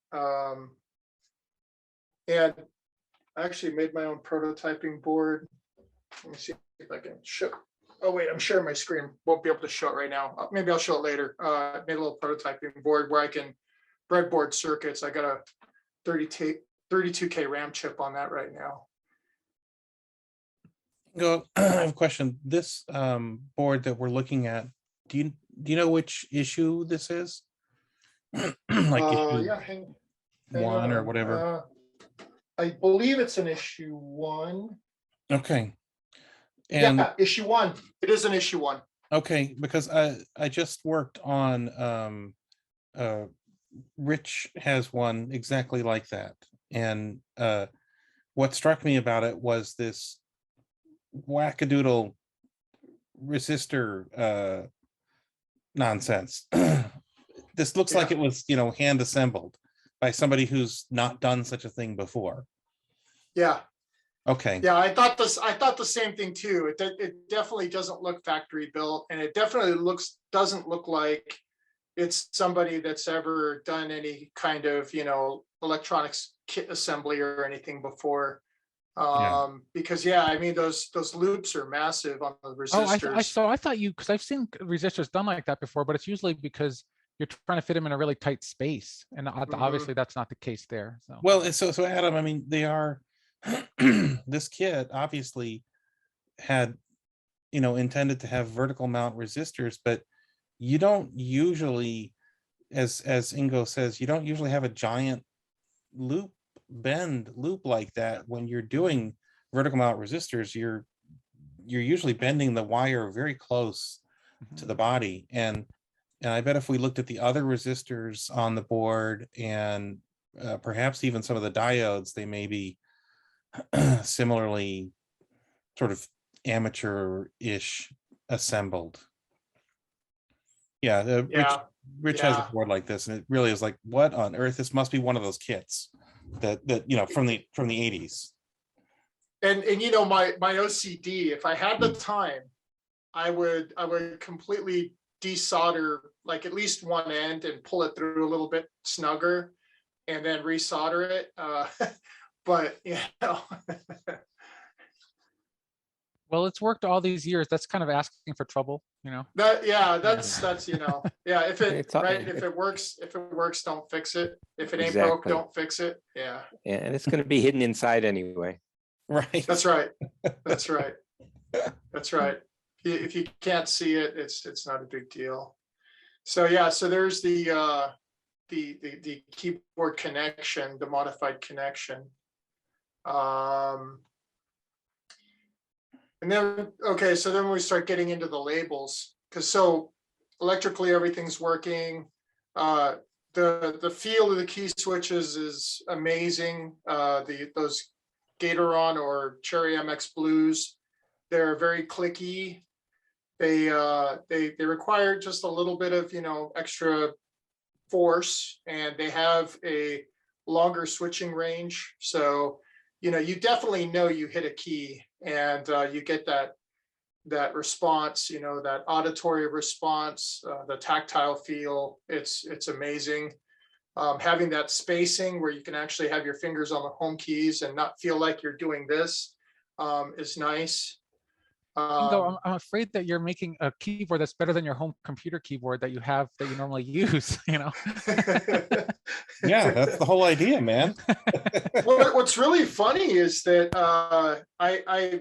And I actually made my own prototyping board. Let me see if I can show. Oh wait, I'm sharing my screen. Won't be able to show it right now. Maybe I'll show it later. I made a little prototyping board where I can breadboard circuits. I got a 32K RAM chip on that right now. Go. I have a question. This board that we're looking at, do do you know which issue this is? Like issue Yeah, hang 1 or on. whatever. I believe it's an issue 1. Okay. And Yeah, issue 1. It is an issue 1. okay, because I just worked on Rich has one exactly like that. And what struck me about it was this wackadoodle resistor nonsense. This looks like it was, you know, hand assembled by somebody who's not done such a thing before. Yeah. Okay. Yeah, I thought the same thing too. It definitely doesn't look factory built, and it definitely doesn't look like it's somebody that's ever done any kind of, you know, electronics kit assembly or anything before. Because I mean those loops are massive on the resistors. I thought you, because I've seen resistors done like that before, but it's usually because you're trying to fit them in a really tight space, and obviously that's not the case there. So well, so Adam, I mean, they are this kit obviously had, you know, intended to have vertical mount resistors, but you don't usually, as Ingo says, you don't usually have a giant loop like that when you're doing vertical mount resistors. You're usually bending the wire very close to the body, and I bet if we looked at the other resistors on the board and perhaps even some of the diodes, they may be similarly sort of amateur-ish assembled. Rich has a board like this, and it really is like, what on earth? This must be one of those kits that you know, from the 80s. And you know, my OCD, if I had the time, I would completely desolder like at least one end and pull it through a little bit snugger and then resolder it. But you know. well, it's worked all these years. That's kind of asking for trouble, you know. That's you know, if it works, don't fix it. If it ain't broke, don't fix it. Yeah, and it's going to be hidden inside anyway. Right. That's right. That's right. That's right. If you can't see it, it's not a big deal. So yeah, so there's the keyboard connection, the modified connection. And then, okay, so then we start getting into the labels, because so electrically everything's working. The feel of the key switches is amazing. Those Gatoron or Cherry MX Blues, they're very clicky. They require just a little bit of, you know, extra force, and they have a longer switching range. So, you know, you definitely know you hit a key, and you get that response, you know, that auditory response, the tactile feel. It's amazing. Having that spacing where you can actually have your fingers on the home keys and not feel like you're doing this is nice. Ingo, I'm afraid that you're making a keyboard that's better than your home computer keyboard that you normally use, you know? Yeah, that's the whole idea, man. What's really funny is that I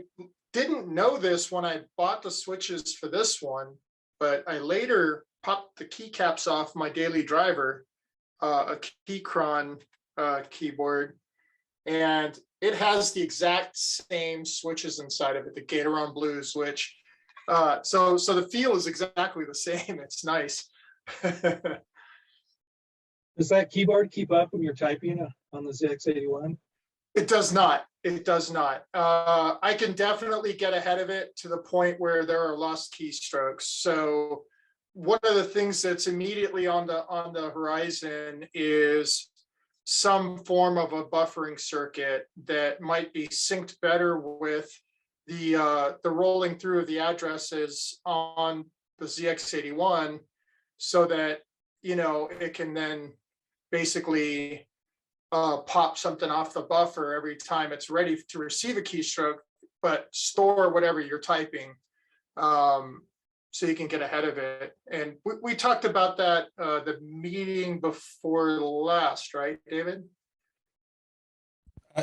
didn't know this when I bought the switches for this one, but I later popped the keycaps off my daily driver, a Keychron keyboard, and it has the exact same switches inside of it, the Gatoron Blue switch. So the feel is exactly the same. It's nice. Does that keyboard keep up when you're typing on the ZX81? It does not. It does not. I can definitely get ahead of it to the point where there are lost keystrokes. So one of the things that's immediately on the horizon is some form of a buffering circuit that might be synced better with the rolling through of the addresses on the ZX81, so that, you know, it can then basically pop something off the buffer every time it's ready to receive a keystroke, but store whatever you're typing, so you can get ahead of it. And we talked about that the meeting before last, right, David?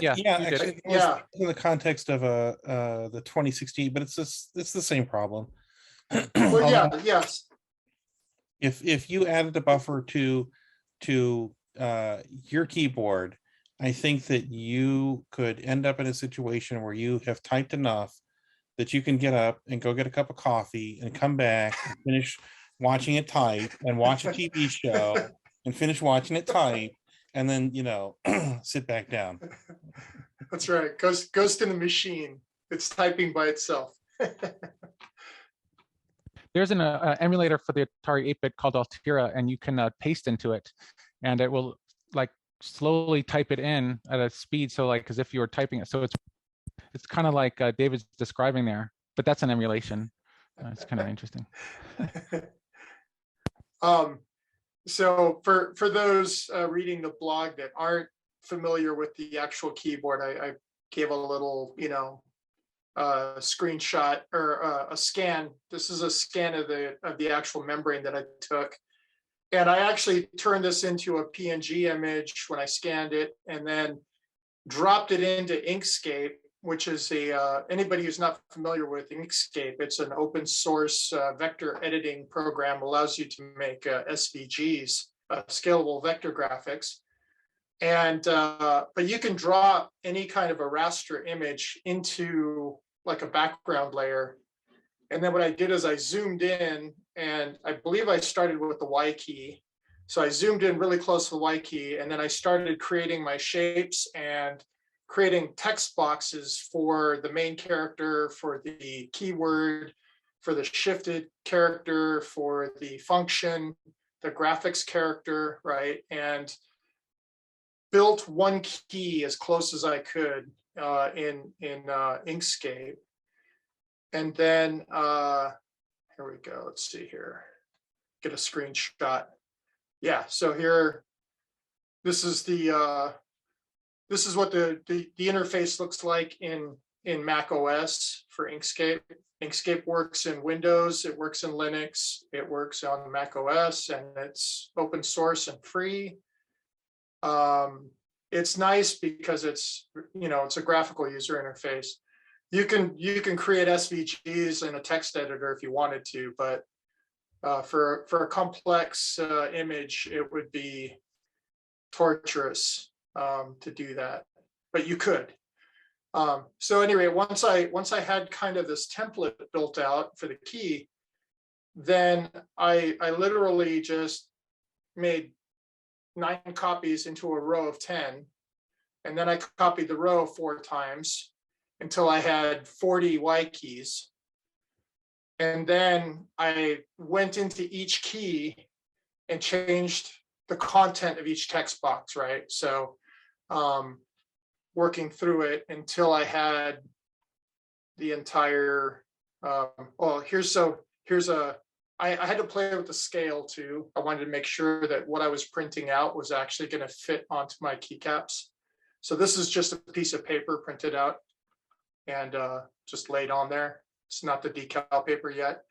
Yeah, actually, it was in the context of the 2016, but it's the same problem. Well, yes. if you added a buffer to your keyboard, I think that you could end up in a situation where you have typed enough that you can get up and go get a cup of coffee and come back and finish watching it type and watch a TV show and finish watching it type and then, you know, sit back down. That's right. Goes to the machine. It's typing by itself. There's an emulator for the Atari 8-bit called Altera, and you can paste into it, and it will like slowly type it in at a speed, so like as if you were typing it. So it's kind of like David's describing there, but that's an emulation. It's kind of interesting. So for those reading the blog that aren't familiar with the actual keyboard, I gave a little, you know, screenshot or a scan. This is a scan of the actual membrane that I took. And I actually turned this into a PNG image when I scanned it, and then dropped it into Inkscape, which is anybody who's not familiar with Inkscape, it's an open source vector editing program, allows you to make SVGs, scalable vector graphics. And but you can draw any kind of a raster image into like a background layer. And then what I did is I zoomed in, and I believe I started with the Y key. So I zoomed in really close to the Y key, and then I started creating my shapes and creating text boxes for the main character, for the keyword, for the shifted character, for the function, the graphics character, right? And built one key as close as I could in Inkscape. And then, here we go, let's see here, get a screenshot. Yeah, so here, this is what the interface looks like in Mac OS for Inkscape. Inkscape works in Windows, it works in Linux, it works on Mac OS, and it's open source and free. It's nice because it's, you know, it's a graphical user interface. You can create SVGs in a text editor if you wanted to, but for a complex image, it would be torturous to do that, but you could. So anyway, once I had kind of this template built out for the key, then I literally just made 9 copies into a row of 10, and then I copied the row 4 times until I had 40 Y keys. And then I went into each key and changed the content of each text box, right? So working through it until I had the entire, well, I had to play with the scale too. I wanted to make sure that what I was printing out was actually going to fit onto my keycaps. So this is just a piece of paper printed out and just laid on there. It's not the decal paper yet.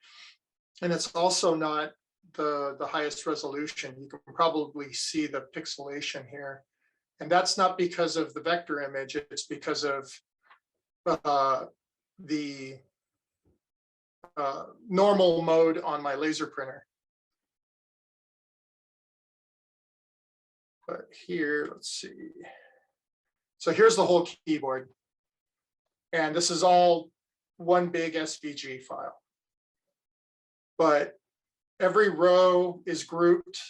And it's also not the highest resolution. You can probably see the pixelation here. And that's not because of the vector image, it's because of the normal mode on my laser printer. But here, let's see. So here's the whole keyboard. And this is all one big SVG file. But every row is grouped.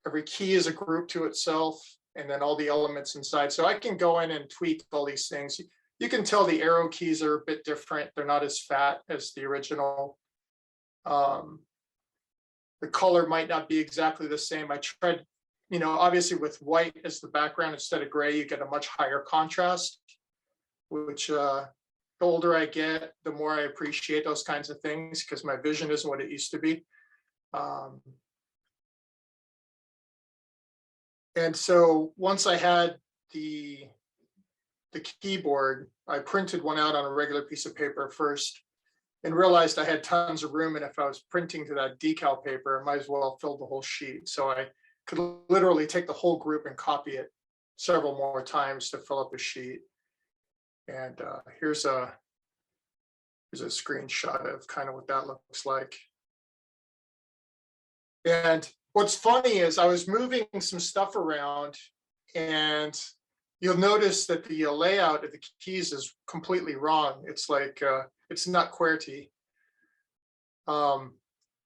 Every key is a group to itself, and then all the elements inside. So I can go in and tweak all these things. You can tell the arrow keys are a bit different. They're not as fat as the original. The color might not be exactly the same. I tried, you know, obviously with white as the background instead of gray, you get a much higher contrast, which the older I get, the more I appreciate those kinds of things because my vision isn't what it used to be. And so once I had the keyboard, I printed one out on a regular piece of paper first and realized I had tons of room. And if I was printing to that decal paper, I might as well fill the whole sheet. So I could literally take the whole group and copy it several more times to fill up a sheet. And here's a screenshot of kind of what that looks like. And what's funny is I was moving some stuff around, and you'll notice that the layout of the keys is completely wrong. It's like, it's not QWERTY. I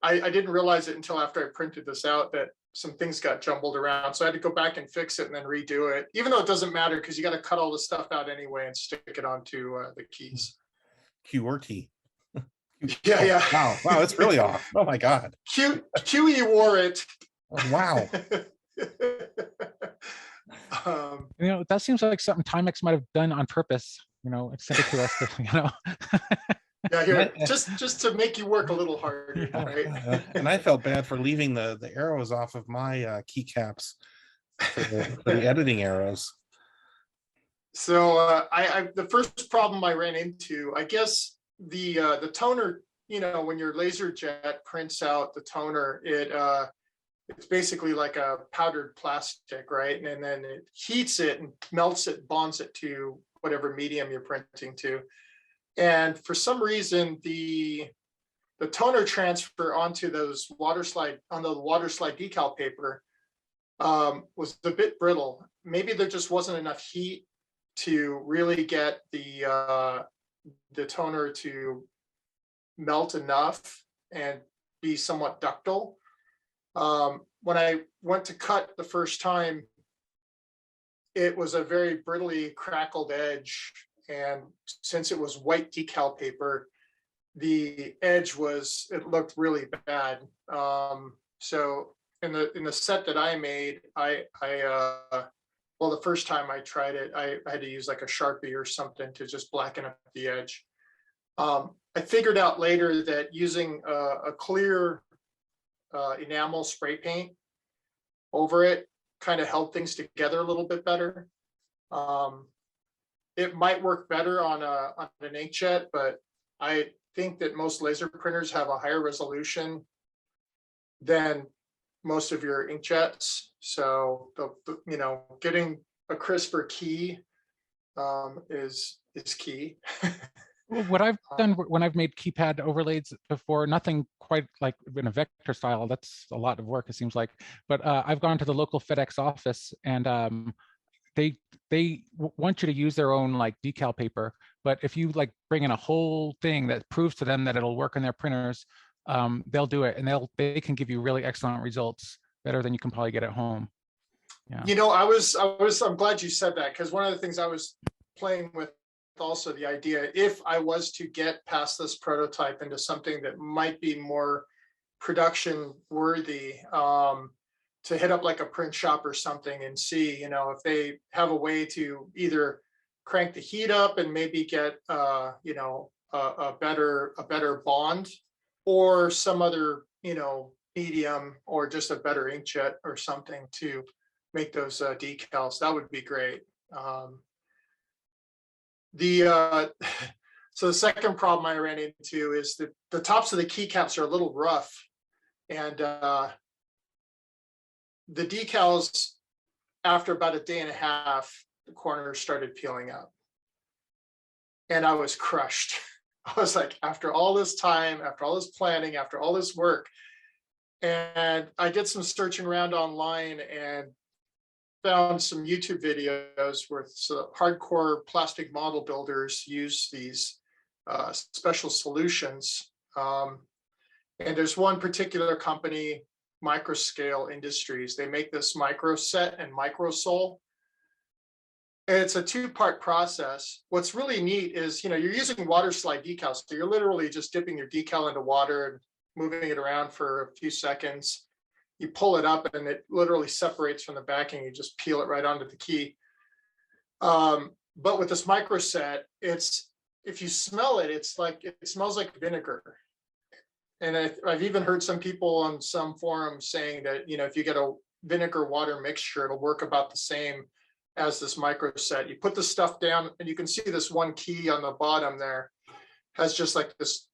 didn't realize it until after I printed this out that some things got jumbled around. So I had to go back and fix it and then redo it, even though it doesn't matter because you got to cut all the stuff out anyway and stick it onto the keys. QWERTY. Yeah, yeah. Wow, it's really off. Oh my God. QE wore it. Oh, wow. That seems like something Timex might have done on purpose. It sent it to us. Yeah, here, just to make you work a little harder, right? And I felt bad for leaving the arrows off of my keycaps for the editing arrows. So the first problem I ran into, I guess the toner, when your laser jet prints out the toner, it's basically like a powdered plastic, right? And then it heats it and melts it, bonds it to whatever medium you're printing to. And for some reason, the toner transfer onto those water slide decal paper was a bit brittle. Maybe there just wasn't enough heat to really get the toner to melt enough and be somewhat ductile. When I went to cut the first time, it was a very brittly crackled edge. And since it was white decal paper, the edge looked really bad. So in the set that I made, the first time I tried it, I had to use like a Sharpie or something to just blacken up the edge. I figured out later that using a clear enamel spray paint over it kind of held things together a little bit better. It might work better on an inkjet, but I think that most laser printers have a higher resolution than most of your inkjets. So getting a crisper key is key. What I've done when I've made keypad overlays before, nothing quite like in a vector style. That's a lot of work, it seems like. But I've gone to the local FedEx office, and they want you to use their own like decal paper. But if you like bring in a whole thing that proves to them that it'll work on their printers, they'll do it, and they can give you really excellent results, better than you can probably get at home. Yeah. I'm glad you said that, because one of the things I was playing with also the idea, if I was to get past this prototype into something that might be more production worthy, to hit up like a print shop or something and see, if they have a way to either crank the heat up and maybe get, a better bond, or some other, medium, or just a better inkjet or something to make those decals. That would be great. So the second problem I ran into is that the tops of the keycaps are a little rough, and the decals, after about a day and a half, the corners started peeling up, and I was crushed. I was like, after all this time, after all this planning, after all this work, and I did some searching around online and found some YouTube videos where hardcore plastic model builders use these special solutions. And there's one particular company, Microscale Industries. They make this micro set and micro sole. And it's a two-part process. What's really neat is, you're using water slide decals. So you're literally just dipping your decal into water and moving it around for a few seconds. You pull it up and it literally separates from the backing. You just peel it right onto the key. But with this micro set, if you smell it, it smells like vinegar. And I've even heard some people on some forums saying that, if you get a vinegar water mixture, it'll work about the same as this micro set. You put the stuff down and you can see this one key on the bottom there has just like this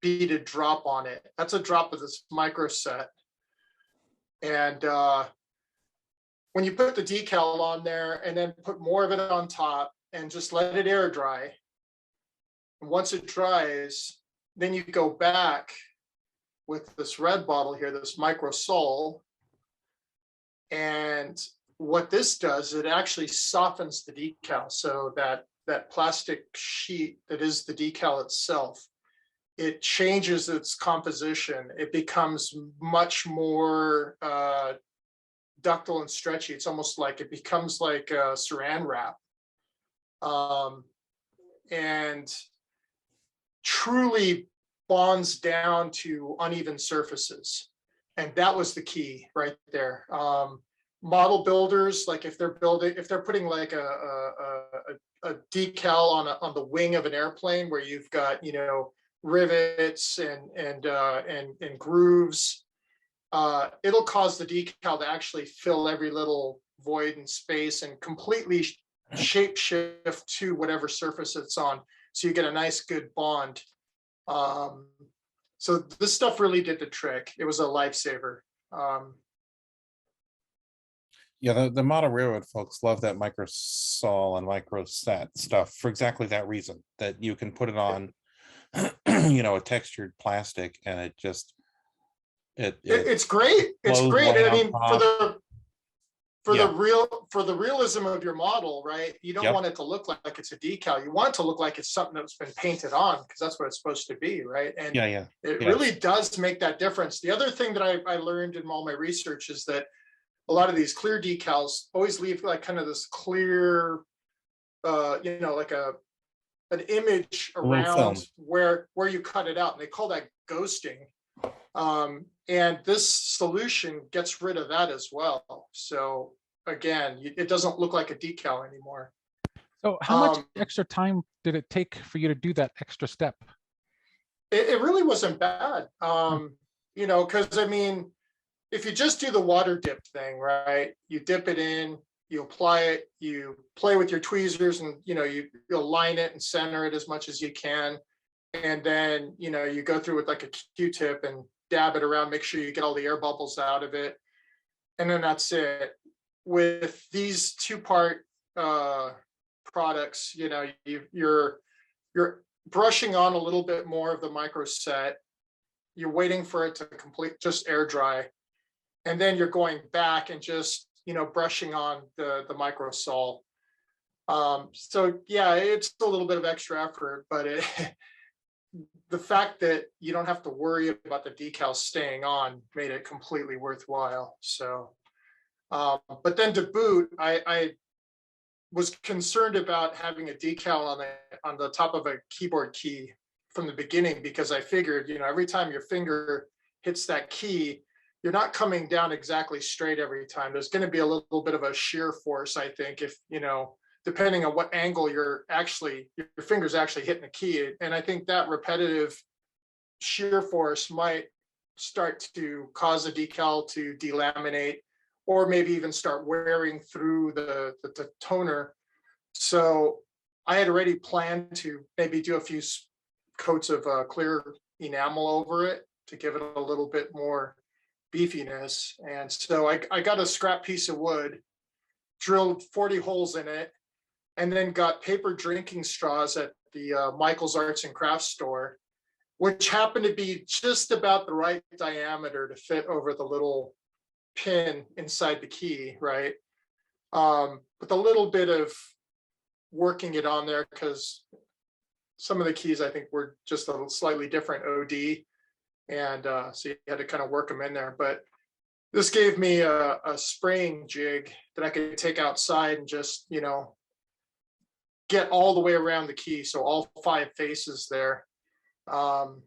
beaded drop on it. That's a drop of this micro set. And when you put the decal on there and then put more of it on top and just let it air dry, and once it dries, then you go back with this red bottle here, this Micro Sol. And what this does, it actually softens the decal, so that plastic sheet that is the decal itself, it changes its composition. It becomes much more ductile and stretchy. It's almost like it becomes like a saran wrap, and truly bonds down to uneven surfaces. And that was the key right there. Model builders, like if they're putting like a decal on the wing of an airplane where you've got, you know, rivets and grooves, it'll cause the decal to actually fill every little void and space and completely shape shift to whatever surface it's on. So you get a nice good bond. So this stuff really did the trick. It was a lifesaver. Yeah, the model railroad folks love that Micro Sol and Micro Sat stuff for exactly that reason, that you can put it on, you know, a textured plastic, and it just it's great. It's blows great. away I mean, on top. for the realism of your model, right? You don't Yep. want it to look like it's a decal. You want it to look like it's something that's been painted on, because that's what it's supposed to be, right? And Yeah. it yeah. really does make that difference. The other thing that I learned in all my research is that a lot of these clear decals always leave like kind of this clear, you know, like an image A little film. around where you cut it out, and they call that ghosting. And this solution gets rid of that as well. So again, it doesn't look like a decal anymore. So how much extra time did it take for you to do that extra step? It really wasn't bad. You know, because I mean, if you just do the water dip thing, right? You dip it in, you apply it, you play with your tweezers, and you know, you align it and center it as much as you can. And then, you know, you go through with like a Q-tip and dab it around, make sure you get all the air bubbles out of it. And then that's it. With these two-part products, you know, you're brushing on a little bit more of the Micro Set. You're waiting for it to complete, just air dry. And then you're going back and just, you know, brushing on the Micro Sol. So yeah, it's a little bit of extra effort, but the fact that you don't have to worry about the decal staying on made it completely worthwhile. So, but then to boot, I was concerned about having a decal on the top of a keyboard key from the beginning, because I figured, you know, every time your finger hits that key, you're not coming down exactly straight every time. There's going to be a little bit of a shear force, I think, if, you know, depending on what angle your finger's actually hitting the key. And I think that repetitive shear force might start to cause the decal to delaminate, or maybe even start wearing through the toner. So I had already planned to maybe do a few coats of clear enamel over it to give it a little bit more beefiness. And so I got a scrap piece of wood, drilled 40 holes in it, and then got paper drinking straws at the Michael's Arts and Crafts store, which happened to be just about the right diameter to fit over the little pin inside the key, right? With a little bit of working it on there, because some of the keys I think were just a slightly different OD. And so you had to kind of work them in there. But this gave me a spraying jig that I could take outside and just, you know, get all the way around the key. So all 5 faces there. And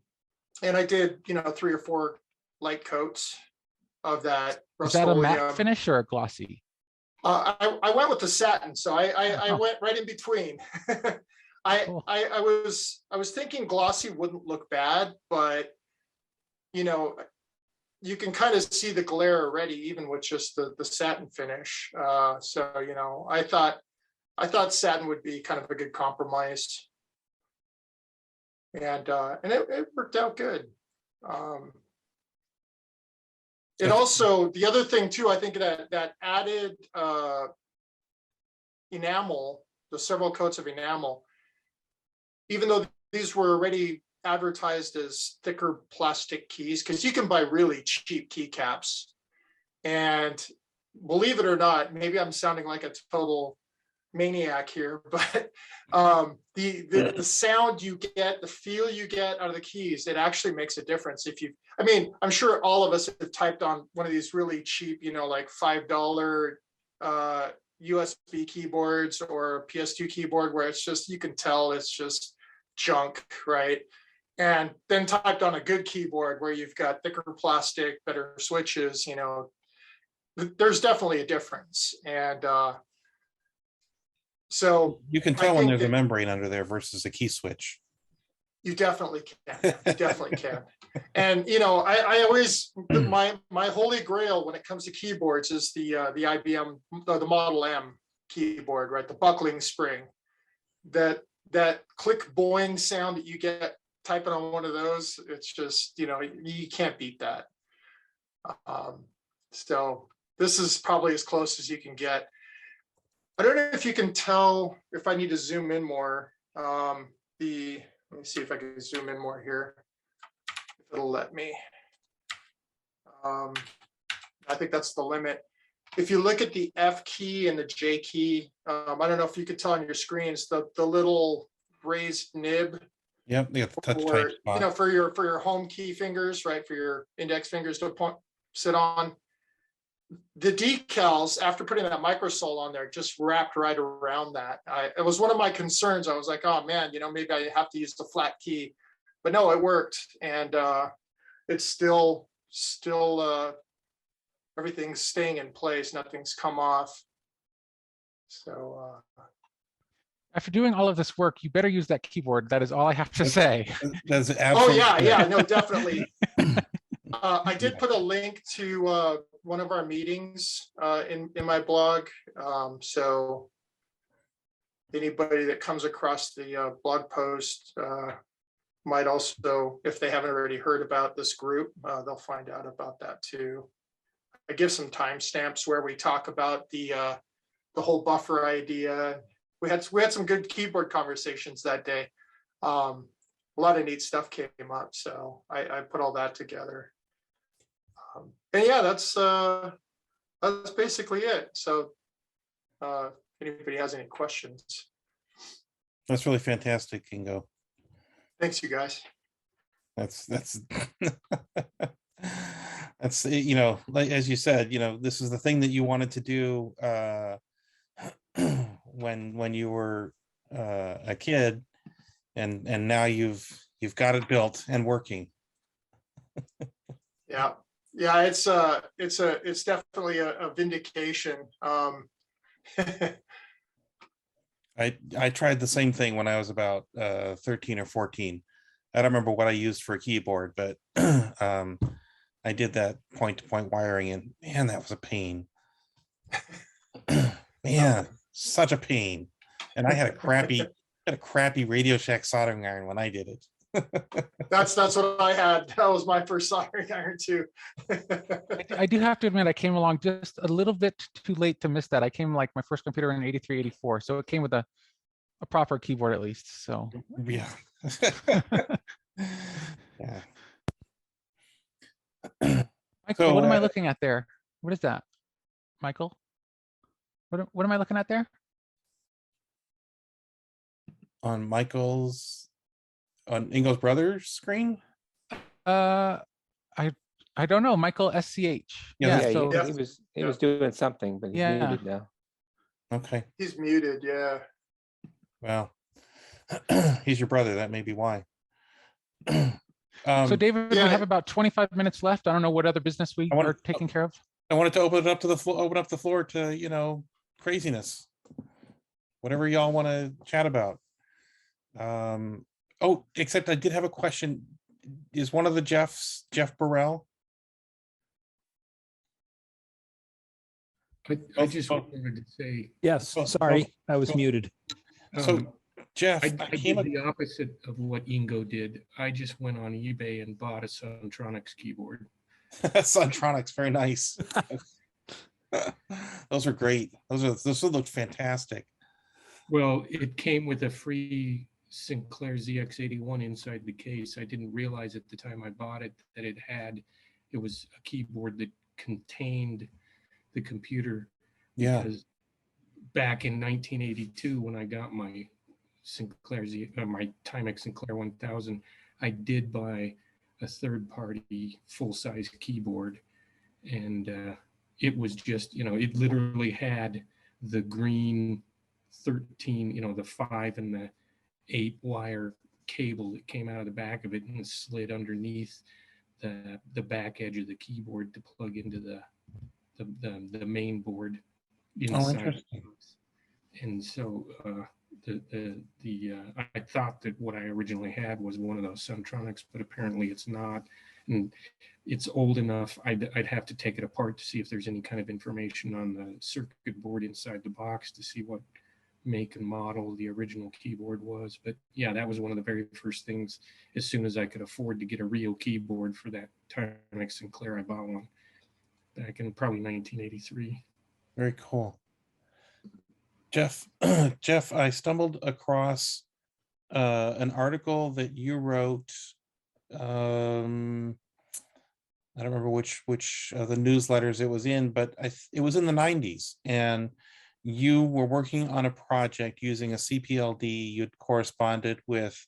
I did, you know, 3 or 4 light coats of that. Is that a matte Rust-Oleum. finish or a glossy? I went with the satin, so I went right in between. Cool. I was thinking glossy wouldn't look bad, but you know, you can kind of see the glare already, even with just the satin finish. So you know, I thought satin would be kind of a good compromise, and it worked out good. It also, the other thing too, I think that added enamel, the several coats of enamel, even though these were already advertised as thicker plastic keys, because you can buy really cheap keycaps. And believe it or not, maybe I'm sounding like a total maniac here, but the sound you get, the feel you get out of the keys, it actually makes a difference. I mean, I'm sure all of us have typed on one of these really cheap, like $5 USB keyboards or a PS2 keyboard where it's just, you can tell it's just junk, right? And then typed on a good keyboard where you've got thicker plastic, better switches, there's definitely a difference. And so you can tell when there's a membrane under there versus a key switch. You definitely can. You definitely can. And I always, my holy grail when it comes to keyboards is the IBM, the Model M keyboard, right? The buckling spring, that click boing sound that you get typing on one of those. It's just, you can't beat that. So this is probably as close as you can get. I don't know if you can tell if I need to zoom in more. Let me see if I can zoom in more here. If it'll let me. I think that's the limit. If you look at the F key and the J key, I don't know if you could tell on your screens, the little raised nib. Yep, the touch type spot. For your home key fingers, right? For your index fingers to sit on. The decals, after putting that microsole on there, just wrapped right around that. It was one of my concerns. I was like, oh man, maybe I have to use the flat key, but no, it worked, and it's still everything's staying in place. Nothing's come off. So after doing all of this work, you better use that keyboard. That is all I have to say. That's oh yeah, no, definitely. I did put a link to one of our meetings in my blog. So anybody that comes across the blog post might also, if they haven't already heard about this group, they'll find out about that too. I give some timestamps where we talk about the whole buffer idea. We had some good keyboard conversations that day. A lot of neat stuff came up, so I put all that together. And yeah, that's basically it. So if anybody has any questions. That's really fantastic, Ingo. Thanks, you guys. That's that's like as you said, this is the thing that you wanted to do when you were a kid, and now you've got it built and working. Yeah, it's definitely a vindication. I tried the same thing when I was about 13 or 14. I don't remember what I used for a keyboard, but I did that point-to-point wiring, and man, that was a pain. Man, such a pain. And I had a crappy Radio Shack soldering iron when I did it. That's what I had. That was my first soldering iron too. I do have to admit, I came along just a little bit too late to miss that. I came like my first computer in 83, 84. So it came with a proper keyboard at least. So yeah. Yeah. Michael, what am I looking at there? What is that? Michael? What am I looking at there? On Ingo's brother's screen? I don't know. Michael SCH. Yeah, so he was doing something, but he's muted now. Okay. He's muted, yeah. Well, he's your brother. That may be why. So David, we have about 25 minutes left. I don't know what other business we are taking care of. I wanted to open up the floor to craziness, whatever y'all want to chat about. Oh, except I did have a question. Is one of the Jeff Burrell? I just wanted to say yes. Sorry, I was muted. So Jeff, I did the opposite of what Ingo did. I just went on eBay and bought a Sontronics keyboard. Sontronics, very nice. Those are great. Those look fantastic. Well, it came with a free Sinclair ZX81 inside the case. I didn't realize at the time I bought it that it was a keyboard that contained the computer. Yeah. Because back in 1982, when I got my my Timex Sinclair 1000, I did buy a third-party full-size keyboard, and it was just, it literally had the green 13, the 5 and the 8 wire cable that came out of the back of it and slid underneath the back edge of the keyboard to plug into the main board inside. Interesting. And so I thought that what I originally had was one of those Centronics, but apparently it's not. And it's old enough, I'd have to take it apart to see if there's any kind of information on the circuit board inside the box to see what make and model the original keyboard was. But yeah, that was one of the very first things. As soon as I could afford to get a real keyboard for that Timex Sinclair, I bought one back in probably 1983. Very cool. Jeff, I stumbled across an article that you wrote. I don't remember which of the newsletters it was in, but it was in the 90s, and you were working on a project using a CPLD. You'd corresponded with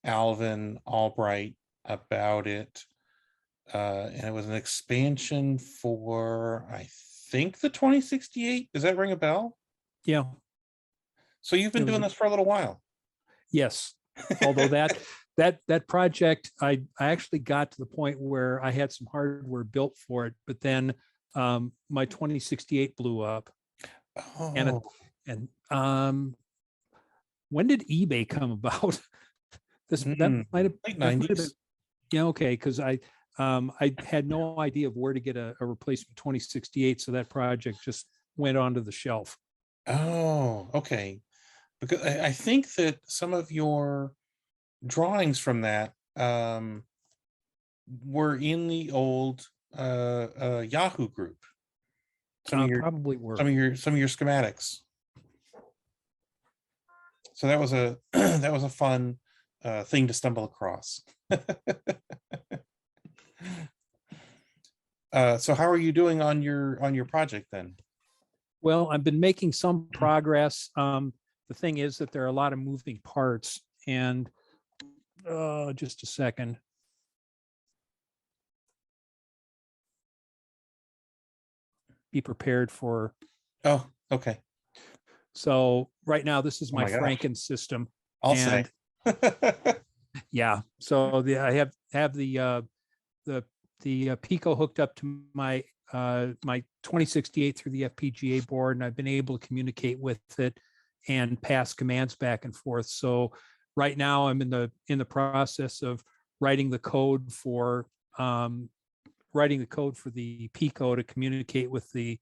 Alvin Albright about it, and it was an expansion for, I think, the 2068. Does that ring a bell? Yeah. So you've been doing this for a little while. Yes. Although that project, I actually got to the point where I had some hardware built for it, but then my 2068 blew up. Oh. And when did eBay come about? That might have late 90s. Yeah, okay, because I had no idea of where to get a replacement 2068, so that project just went onto the shelf. Oh, okay. Because I think that some of your drawings from that were in the old Yahoo group. Probably were. Some of your schematics. So that was a that was a fun thing to stumble across. So how are you doing on your project then? Well, I've been making some progress. The thing is that there are a lot of moving parts, and just a second. Be prepared for. Oh, okay. So right now, this is my gosh. Franken system. I'll say. Yeah. So I have the Pico hooked up to my my 2068 through the FPGA board, and I've been able to communicate with it and pass commands back and forth. So right now I'm in the process of writing the code for the Pico to communicate with the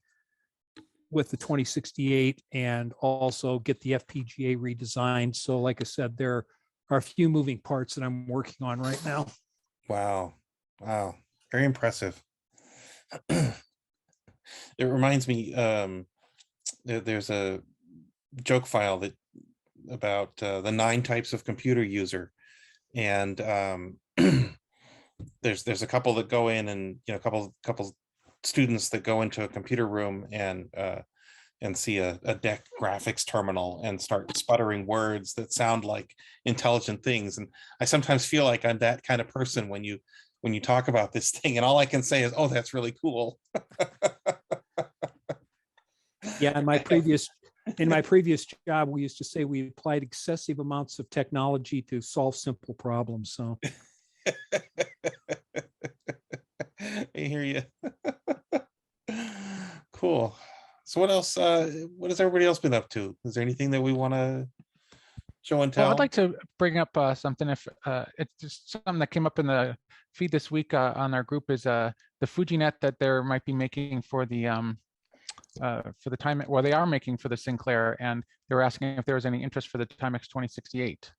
2068 and also get the FPGA redesigned. So like I said, there are a few moving parts that I'm working on right now. Wow. Very impressive. It reminds me, there's a joke file about the 9 types of computer user, and there's a couple that go in, and a couple students that go into a computer room and see a DEC graphics terminal and start sputtering words that sound like intelligent things. And I sometimes feel like I'm that kind of person when you talk about this thing, and all I can say is, oh, that's really cool. Yeah, in my previous job, we used to say we applied excessive amounts of technology to solve simple problems. So I hear you. Cool. So what else? What has everybody else been up to? Is there anything that we want to show and tell? Well, I'd like to bring up something. If it's just something that came up in the feed this week on our group, is the FujiNet that they might be making for the time. Well, they are making for the Sinclair, and they were asking if there was any interest for the Timex 2068.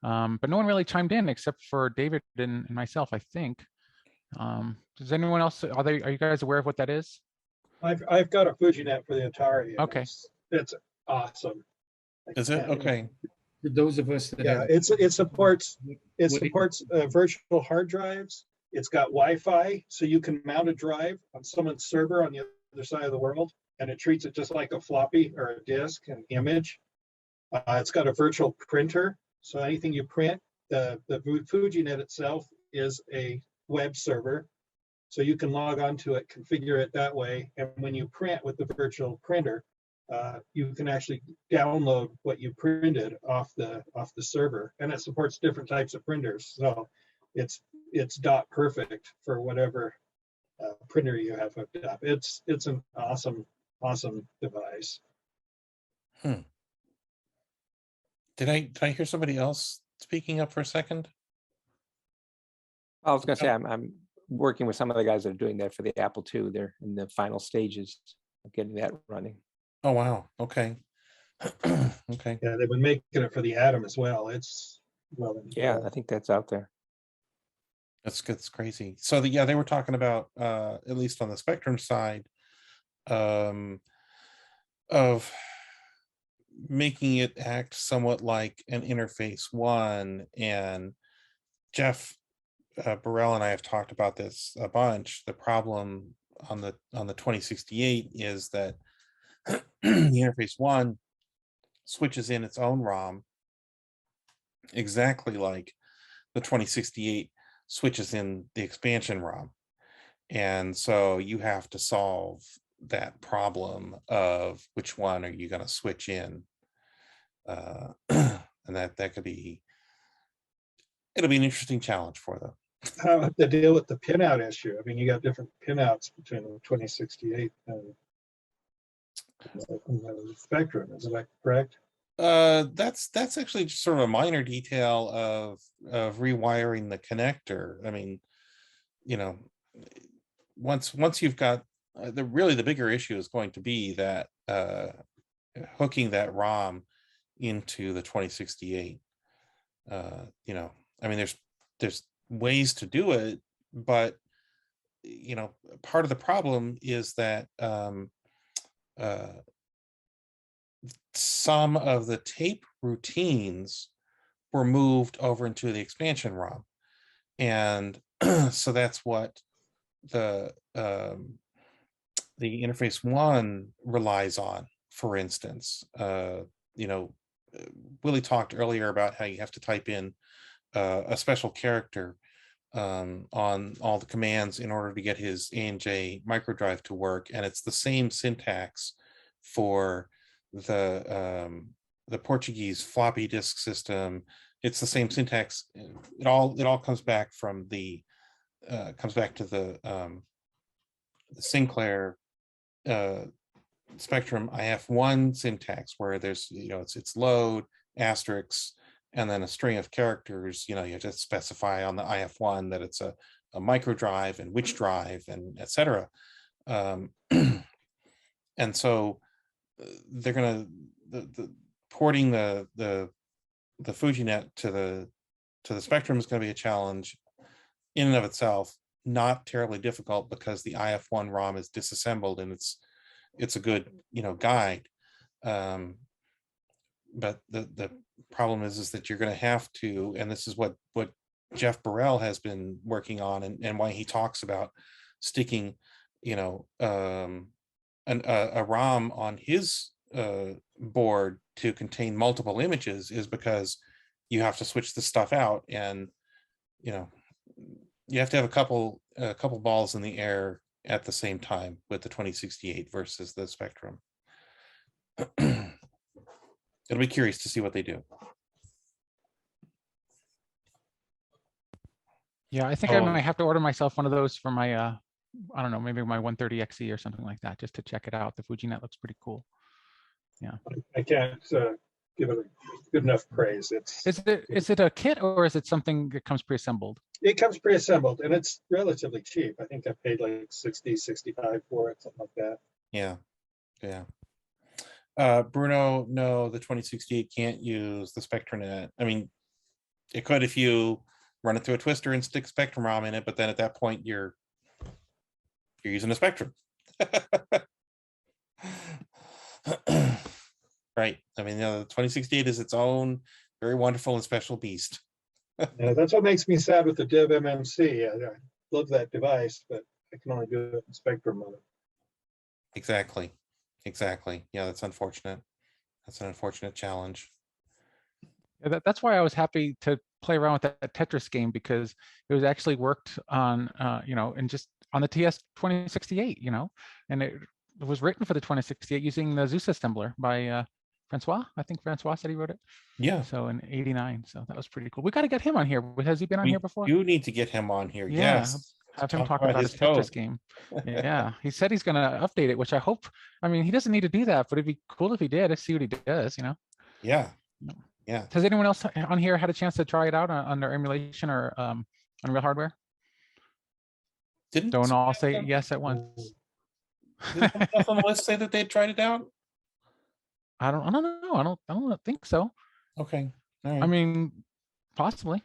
But no one really chimed in except for David and myself, I think. Does anyone else? Are you guys aware of what that is? I've got a FujiNet for the Atari. Okay. It's awesome. Is it? Okay. For those of us that Yeah, have. it supports what- virtual hard drives. It's got Wi-Fi, so you can mount a drive on someone's server on the other side of the world, and it treats it just like a floppy or a disk, an image. It's got a virtual printer, so anything you print, the FujiNet itself is a web server, so you can log on to it, configure it that way, and when you print with the virtual printer, you can actually download what you printed off the server, and it supports different types of printers. So it's dot perfect for whatever printer you have hooked up. It's an awesome device. Did I hear somebody else speaking up for a second? I was gonna say, I'm working with some of the guys that are doing that for the Apple II. They're in the final stages of getting that running. Oh, wow. Okay. Okay. Yeah, they've been making it for the Atom as well. It's Yeah, I think that's out there. That's good. It's crazy. So yeah, they were talking about at least on the Spectrum side, of making it act somewhat like an interface one. And Jeff Burrell and I have talked about this a bunch. The problem on the 2068 is that the interface one switches in its own ROM exactly like the 2068 switches in the expansion ROM. And so you have to solve that problem of which one are you going to switch in. And that could be, it'll be an interesting challenge for them. how to have to deal with the pinout issue. I mean, you got different pinouts between the 2068 and the Spectrum. Is that correct? That's actually just sort of a minor detail of rewiring the connector. I mean, you know, once you've got the bigger issue is going to be that hooking that ROM into the 2068. You know, I mean, there's ways to do it, but you know, part of the problem is that some of the tape routines were moved over into the expansion ROM, and so that's what the interface one relies on. For instance, you know, Willie talked earlier about how you have to type in a special character on all the commands in order to get his A&J Microdrive to work, and it's the same syntax for the Portuguese floppy disk system. It's the same syntax. It all comes back from the comes back to the Sinclair Spectrum IF1 syntax, where there's, you know, it's load asterisks and then a string of characters. You know, you have to specify on the IF1 that it's a micro drive and which drive and etc. And so they're gonna porting the FujiNet to the Spectrum is going to be a challenge in and of itself. Not terribly difficult because the IF1 ROM is disassembled and it's a good, you know, guide. But the problem is that you're going to have to, and this is what Jeff Burrell has been working on, and why he talks about sticking, you know, a ROM on his board to contain multiple images, is because you have to switch the stuff out, and you know, you have to have a couple balls in the air at the same time with the 2068 versus the Spectrum. It'll be curious to see what they do. Yeah, I think I might have to order myself one of those for my I don't know, maybe my 130XE or something like that, just to check it out. The FujiNet looks pretty cool. Yeah. I can't give it a good enough praise. Is it a kit, or is it something that comes pre-assembled? It comes pre-assembled, and it's relatively cheap. I think I paid like 60, 65 for it, something like that. Yeah. Bruno, no, the 2068 can't use the SpectraNet. I mean, it could if you run it through a twister and stick Spectrum ROM in it, but then at that point you're using a Spectrum. Right. I mean, you know, the 2068 is its own very wonderful and special beast. Yeah, that's what makes me sad with the Div MMC. I love that device, but I can only do it in Spectrum mode. Exactly. Yeah, that's unfortunate. That's an unfortunate challenge. Yeah, that's why I was happy to play around with that Tetris game, because it was actually worked on, and just on the TS 2068, and it was written for the 2068 using the Zeus assembler by Francois. I think Francois said he wrote it. Yeah. So in '89. So that was pretty cool. We got to get him on here. Has he been on here before? You need to get him on here. Yeah, Yes. have him talk about his Tetris game. Yeah, he said he's going to update it, which I hope. I mean, he doesn't need to do that, but it'd be cool if he did. Let's see what he does. Yeah. Has anyone else on here had a chance to try it out under emulation or on real hardware? Don't all say yes at once. Did someone else on the list say that they tried it out? I don't know. I don't think so. Okay. All right. I mean, possibly.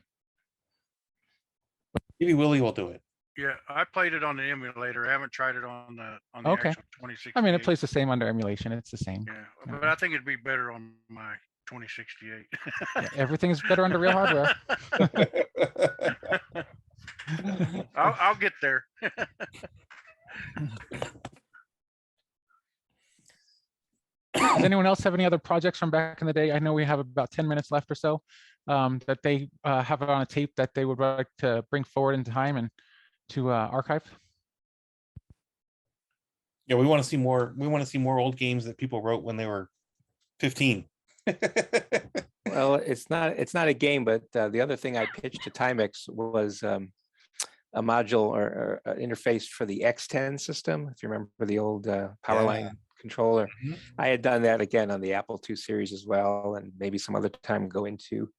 Maybe Willie will do it. Yeah, I played it on the emulator. I haven't tried it on the Okay. actual 2068. I mean, it plays the same under emulation. It's the same. Yeah, but I think it'd be better on my 2068. Yeah, everything's better under real hardware. I'll get there. Does anyone else have any other projects from back in the day? I know we have about 10 minutes left or so that they have on a tape that they would like to bring forward in time and to archive. Yeah, we want to see more. We want to see more old games that people wrote when they were 15. Well, it's not a game, but the other thing I pitched to Timex was a module or an interface for the X10 system. If you remember the old Powerline controller, I had done that again on the Apple II series as well, and maybe some other time go into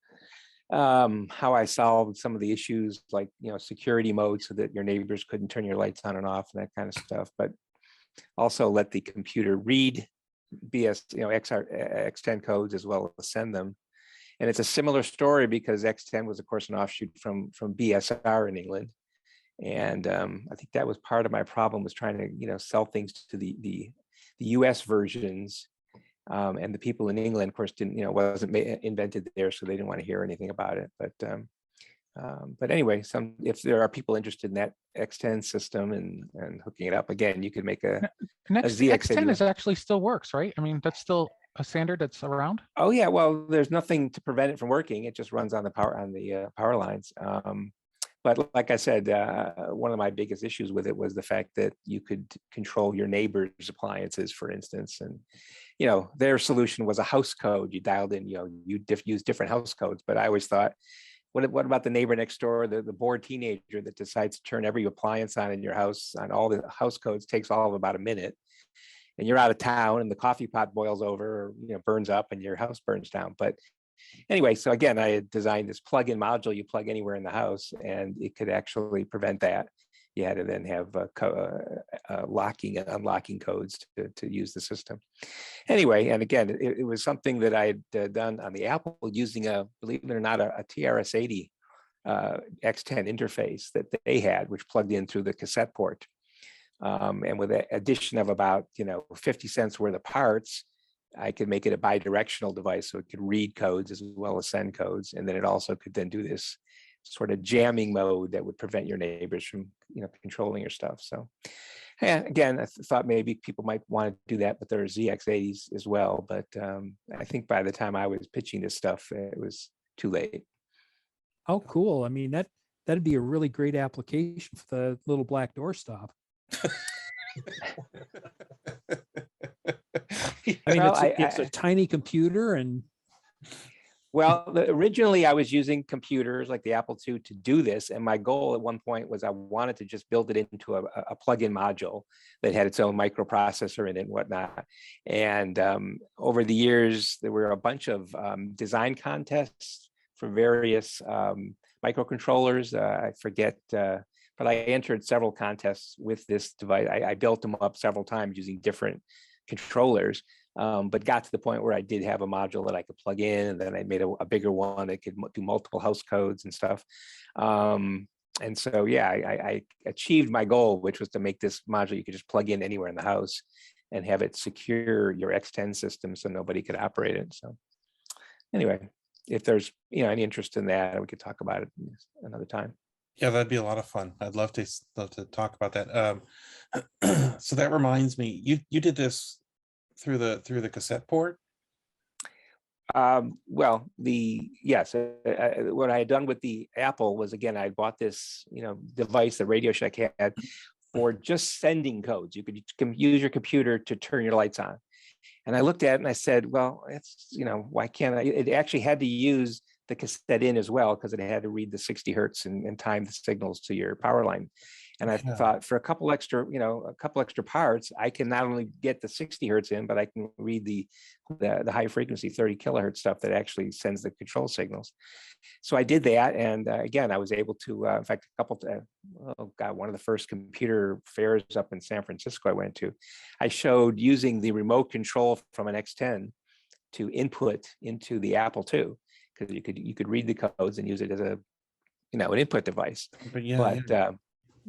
how I solved some of the issues like security mode so that your neighbors couldn't turn your lights on and off and that kind of stuff, but also let the computer read X10 codes as well as send them. And it's a similar story because X10 was of course an offshoot from BSR in England. And I think that was part of my problem, was trying to sell things to the US versions. And the people in England, of course, didn't, wasn't invented there, so they didn't want to hear anything about it. But anyway, if there are people interested in that X10 system and hooking it up, again, you could make a X10 is actually still works, right? I mean, that's still a standard that's around. Oh yeah, well, there's nothing to prevent it from working. It just runs on the power lines. But like I said, one of my biggest issues with it was the fact that you could control your neighbor's appliances, for instance, and their solution was a house code. You dialed in, you use different house codes. But I always thought, what about the neighbor next door, the bored teenager that decides to turn every appliance on in your house on all the house codes, takes all of about a minute, and you're out of town and the coffee pot boils over or burns up and your house burns down. But anyway, so again, I had designed this plug-in module you plug anywhere in the house, and it could actually prevent that. You had to then have locking and unlocking codes to use the system. Anyway, and again, it was something that I had done on the Apple using believe it or not, a TRS-80 X10 interface that they had, which plugged in through the cassette port. And with the addition of about 50 cents worth of parts, I could make it a bi-directional device, so it could read codes as well as send codes, and then it also could then do this sort of jamming mode that would prevent your neighbors from controlling your stuff. So yeah, again, I thought maybe people might want to do that with their ZX80s as well, but I think by the time I was pitching this stuff, it was too late. Oh, cool. I mean, that'd be a really great application for the little black doorstop. I mean, it's a tiny computer and. Well, originally I was using computers like the Apple II to do this. And my goal at one point was I wanted to just build it into a plug-in module that had its own microprocessor in it and whatnot. And over the years, there were a bunch of design contests for various microcontrollers. I forget, but I entered several contests with this device. I built them up several times using different controllers. But got to the point where I did have a module that I could plug in, and then I made a bigger one that could do multiple house codes and stuff. And so, yeah, I achieved my goal, which was to make this module you could just plug in anywhere in the house and have it secure your X10 system so nobody could operate it. So anyway, if there's any interest in that, we could talk about it another time. Yeah, that'd be a lot of fun. I'd love to talk about that. So that reminds me, you did this through the cassette port. Well, yes, what I had done with the Apple was, again, I bought this device that Radio Shack had for just sending codes. You could use your computer to turn your lights on. And I looked at it and I said, well, it's, why can't I? It actually had to use the cassette in as well, because it had to read the 60 hertz and time the signals to your power line. And I thought, for a couple extra parts, I can not only get the 60 hertz in, but I can read the high frequency 30 kilohertz stuff that actually sends the control signals. So I did that, and again, I was able to, in fact, one of the first computer fairs up in San Francisco I went to, I showed using the remote control from an X10 to input into the Apple II, because you could read the codes and use it as an input device.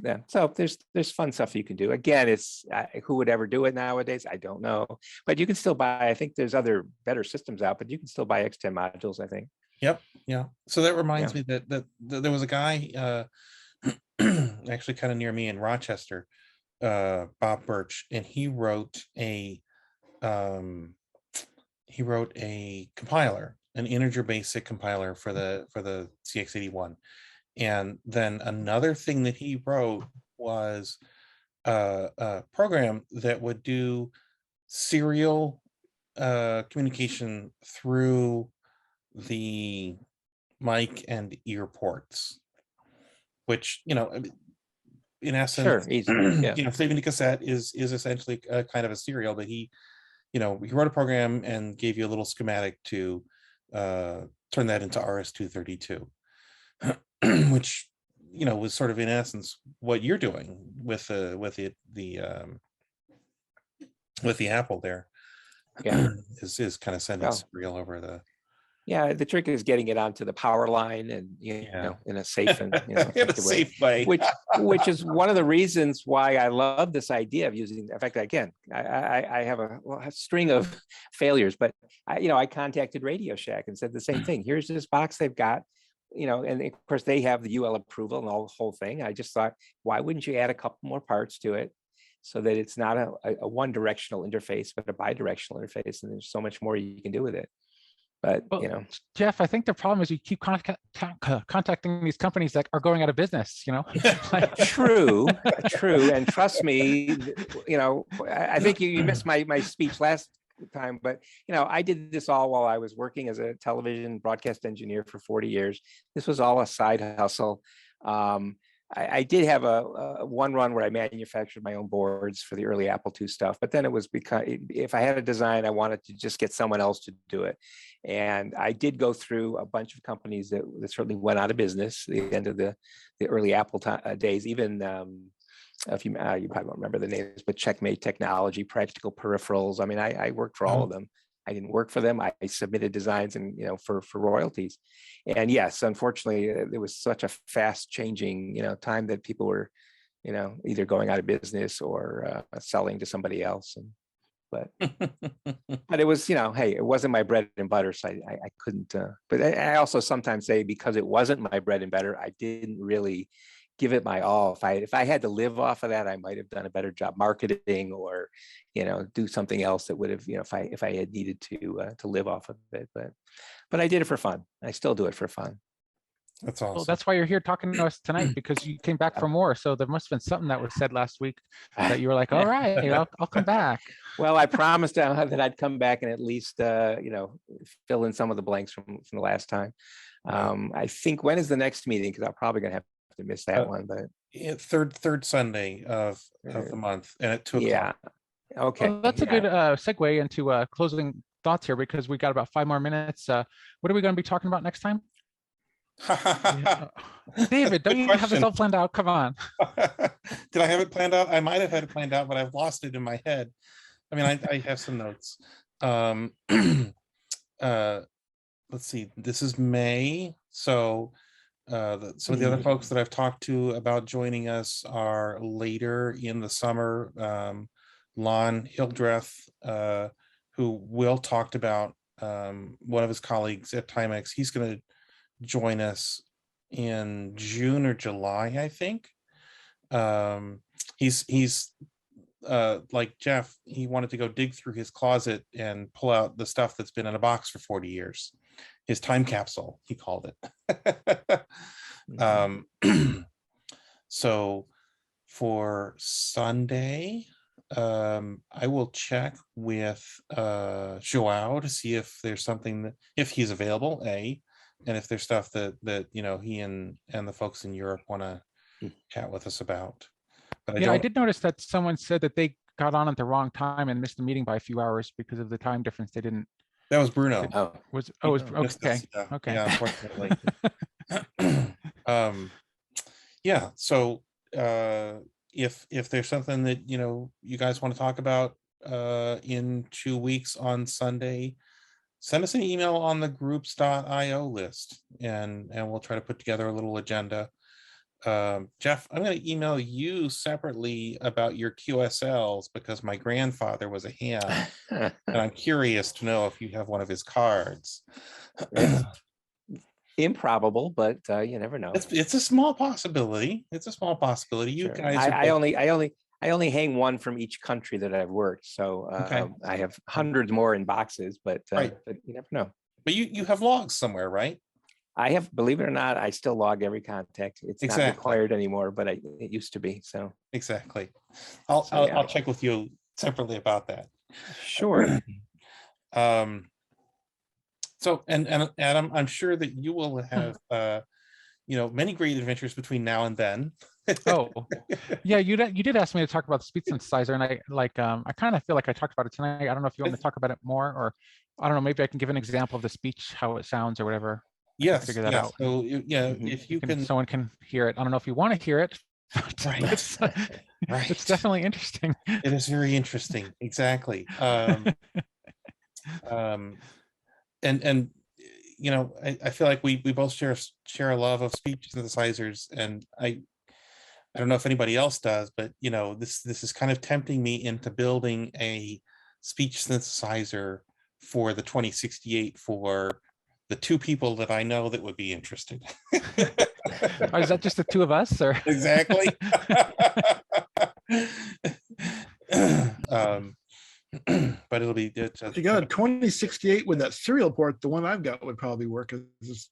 Yeah, so there's fun stuff you can do. Again, it's who would ever do it nowadays? I don't know, but you can still buy. I think there's other better systems out, but you can still buy X10 modules, I think. Yep. Yeah. So that reminds me that there was a guy actually kind of near me in Rochester, Bob Birch, and he wrote a compiler, an integer basic compiler for the ZX81. And then another thing that he wrote was a program that would do serial communication through the mic and ear ports, which, in essence, sure, easy. Yeah. Saving a cassette is essentially a kind of a serial, but he wrote a program and gave you a little schematic to turn that into RS-232. Which was sort of in essence what you're doing with the Apple there. is kind of sending serial over the. Yeah, the trick is getting it onto the power line, and in a safe and in a safe way. Which is one of the reasons why I love this idea of using. In fact, again, I have a string of failures, but I contacted Radio Shack and said the same thing. Here's this box they've got. And of course they have the UL approval and the whole thing. I just thought, why wouldn't you add a couple more parts to it so that it's not a one directional interface, but a bi-directional interface, and there's so much more you can do with it. But Jeff, I think the problem is you keep contacting these companies that are going out of business. True, and trust me, I think you missed my speech last time, but I did this all while I was working as a television broadcast engineer for 40 years. This was all a side hustle. I did have a one run where I manufactured my own boards for the early Apple II stuff, but then it was because if I had a design, I wanted to just get someone else to do it. And I did go through a bunch of companies that certainly went out of business at the end of the early Apple days, even if you probably won't remember the names, but Checkmate Technology, Practical Peripherals. I mean, I worked for all of them. I didn't work for them. I submitted designs and for royalties. And yes, unfortunately, there was such a fast changing time that people were either going out of business or selling to somebody else. But it was hey, it wasn't my bread and butter, so I couldn't. But I also sometimes say, because it wasn't my bread and butter, I didn't really give it my all. If I had to live off of that, I might have done a better job marketing, or do something else that would have if I had needed to live off of it. But I did it for fun. I still do it for fun. That's awesome. Well, that's why you're here talking to us tonight, because you came back for more. So there must have been something that was said last week that you were like, all right, I'll come back. Well, I promised that I'd come back and at least fill in some of the blanks from the last time. I think, when is the next meeting? Because I'm probably gonna have to miss that one, but third Sunday of the month, and at 2:00. Yeah. Okay. Well, that's a good segue into closing thoughts here, because we got about 5 more minutes. What are we going to be talking about next time? David, don't you have this all planned out? Come on. Did I have it planned out? I might have had it planned out, but I've lost it in my head. I mean, I have some notes. Let's see. This is May, so some of the other folks that I've talked to about joining us are later in the summer. Lon Hildreth, who Will talked about one of his colleagues at Timex. He's going to join us in June or July, I think. He's like Jeff, he wanted to go dig through his closet and pull out the stuff that's been in a box for 40 years. His time capsule, he called it. So for Sunday, I will check with Joao to see if there's something that, if he's available, and if there's stuff that you know he and the folks in Europe want to chat with us about. But I did notice that someone said that they got on at the wrong time and missed the meeting by a few hours because of the time difference. They didn't. That was Bruno. It was okay. Okay. Yeah, unfortunately. Yeah. So if there's something that you guys want to talk about in 2 weeks on Sunday, send us an email on the groups.io list, and we'll try to put together a little agenda. Jeff, I'm going to email you separately about your QSLs because my grandfather was a ham, and I'm curious to know if you have one of his cards. Improbable, but you never know. It's a small possibility. It's a small possibility. You guys, I only hang one from each country that I've worked, so I have hundreds more in boxes, but you never know. But you have logs somewhere, right? I have, believe it or not, I still log every contact. It's not required anymore, but it used to be. So exactly. I'll check with you separately about that. Sure. So and Adam, I'm sure that you will have many great adventures between now and then. Oh, yeah, you did ask me to talk about the speech synthesizer, and I kind of feel like I talked about it tonight. I don't know if you want me to talk about it more, or I don't know, maybe I can give an example of the speech, how it sounds or whatever. Yes, figure that out. So if you can, someone can hear it. I don't know if you want to hear it. Right. It's definitely interesting. It is very interesting. Exactly. And I feel like we both share a love of speech synthesizers, and I don't know if anybody else does, but this is kind of tempting me into building a speech synthesizer for the 2068 for the two people that I know that would be interested. Is that just the two of us, or? Exactly. But it'll be if you got a 2068 with that serial port, the one I've got would probably work. That's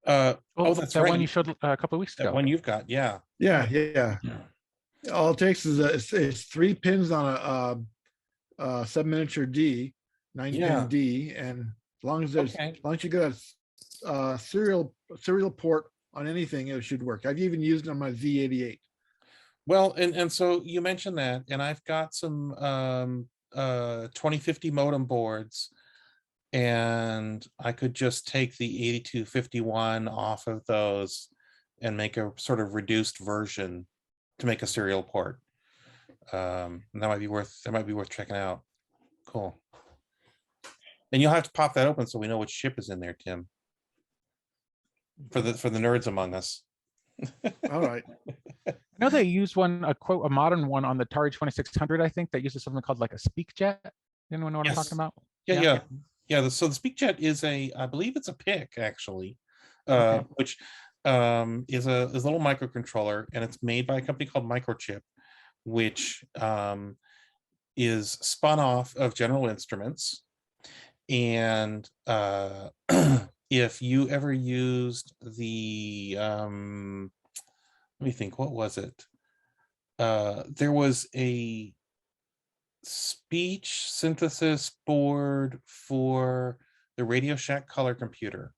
that's right. One you showed a couple of weeks ago. That one you've got, yeah. All it takes is it's 3 pins on a sub miniature D, 9-pin D, and as long as you got a serial port on anything, it should work. I've even used it on my Z88. Well, and so you mentioned that, and I've got some 2050 modem boards, and I could just take the 8251 off of those and make a sort of reduced version to make a serial port. That might be worth checking out. Cool. And you'll have to pop that open so we know which chip is in there, Tim. For the nerds among us. All right. I know they use a modern one on the Atari 2600, I think, that uses something called like a SpeakJet. Anyone know what I'm talking about? Yeah. So the SpeakJet is I believe it's a PIC actually, which is a little microcontroller, and it's made by a company called Microchip, which is spun off of General Instruments. And if you ever used the let me think, what was it? There was a speech synthesis board for the Radio Shack color computer,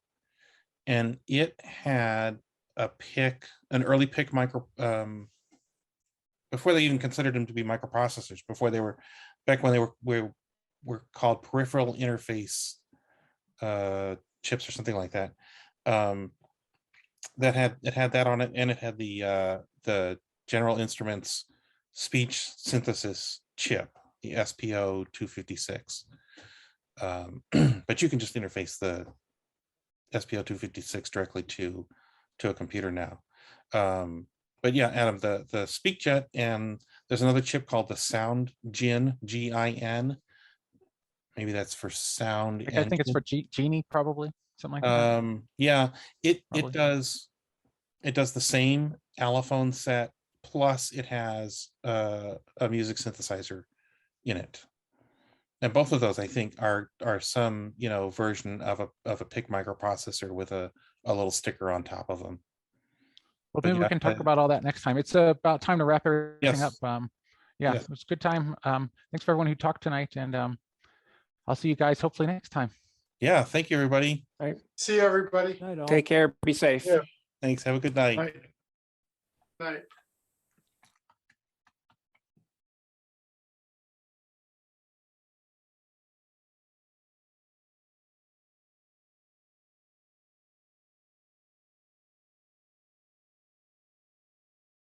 and it had a PIC, an early PIC micro, before they even considered them to be microprocessors, before they were, back when they were called peripheral interface chips or something like that. It had that on it, and it had the General Instruments speech synthesis chip, the SPO 256. But you can just interface the SPO 256 directly to a computer now. But yeah, Adam, the SpeakJet, and there's another chip called the Sound GIN, GIN. maybe that's for sound. I think it's for Genie, probably something like that. Yeah, it Probably. does the same allophone set, plus it has a music synthesizer in it. And both of those, I think, are some, you know, version of a PIC microprocessor with a little sticker on top of them. Well, But maybe we yeah, can talk about all that next time. It's about time to wrap everything Yes. up. Yeah, Yes. it was a good time. Thanks for everyone who talked tonight, and I'll see you guys hopefully next time. Yeah, thank you, everybody. See you, everybody. Night all. Take care. Be safe. Yeah. Thanks. Have a good night. Right. Night.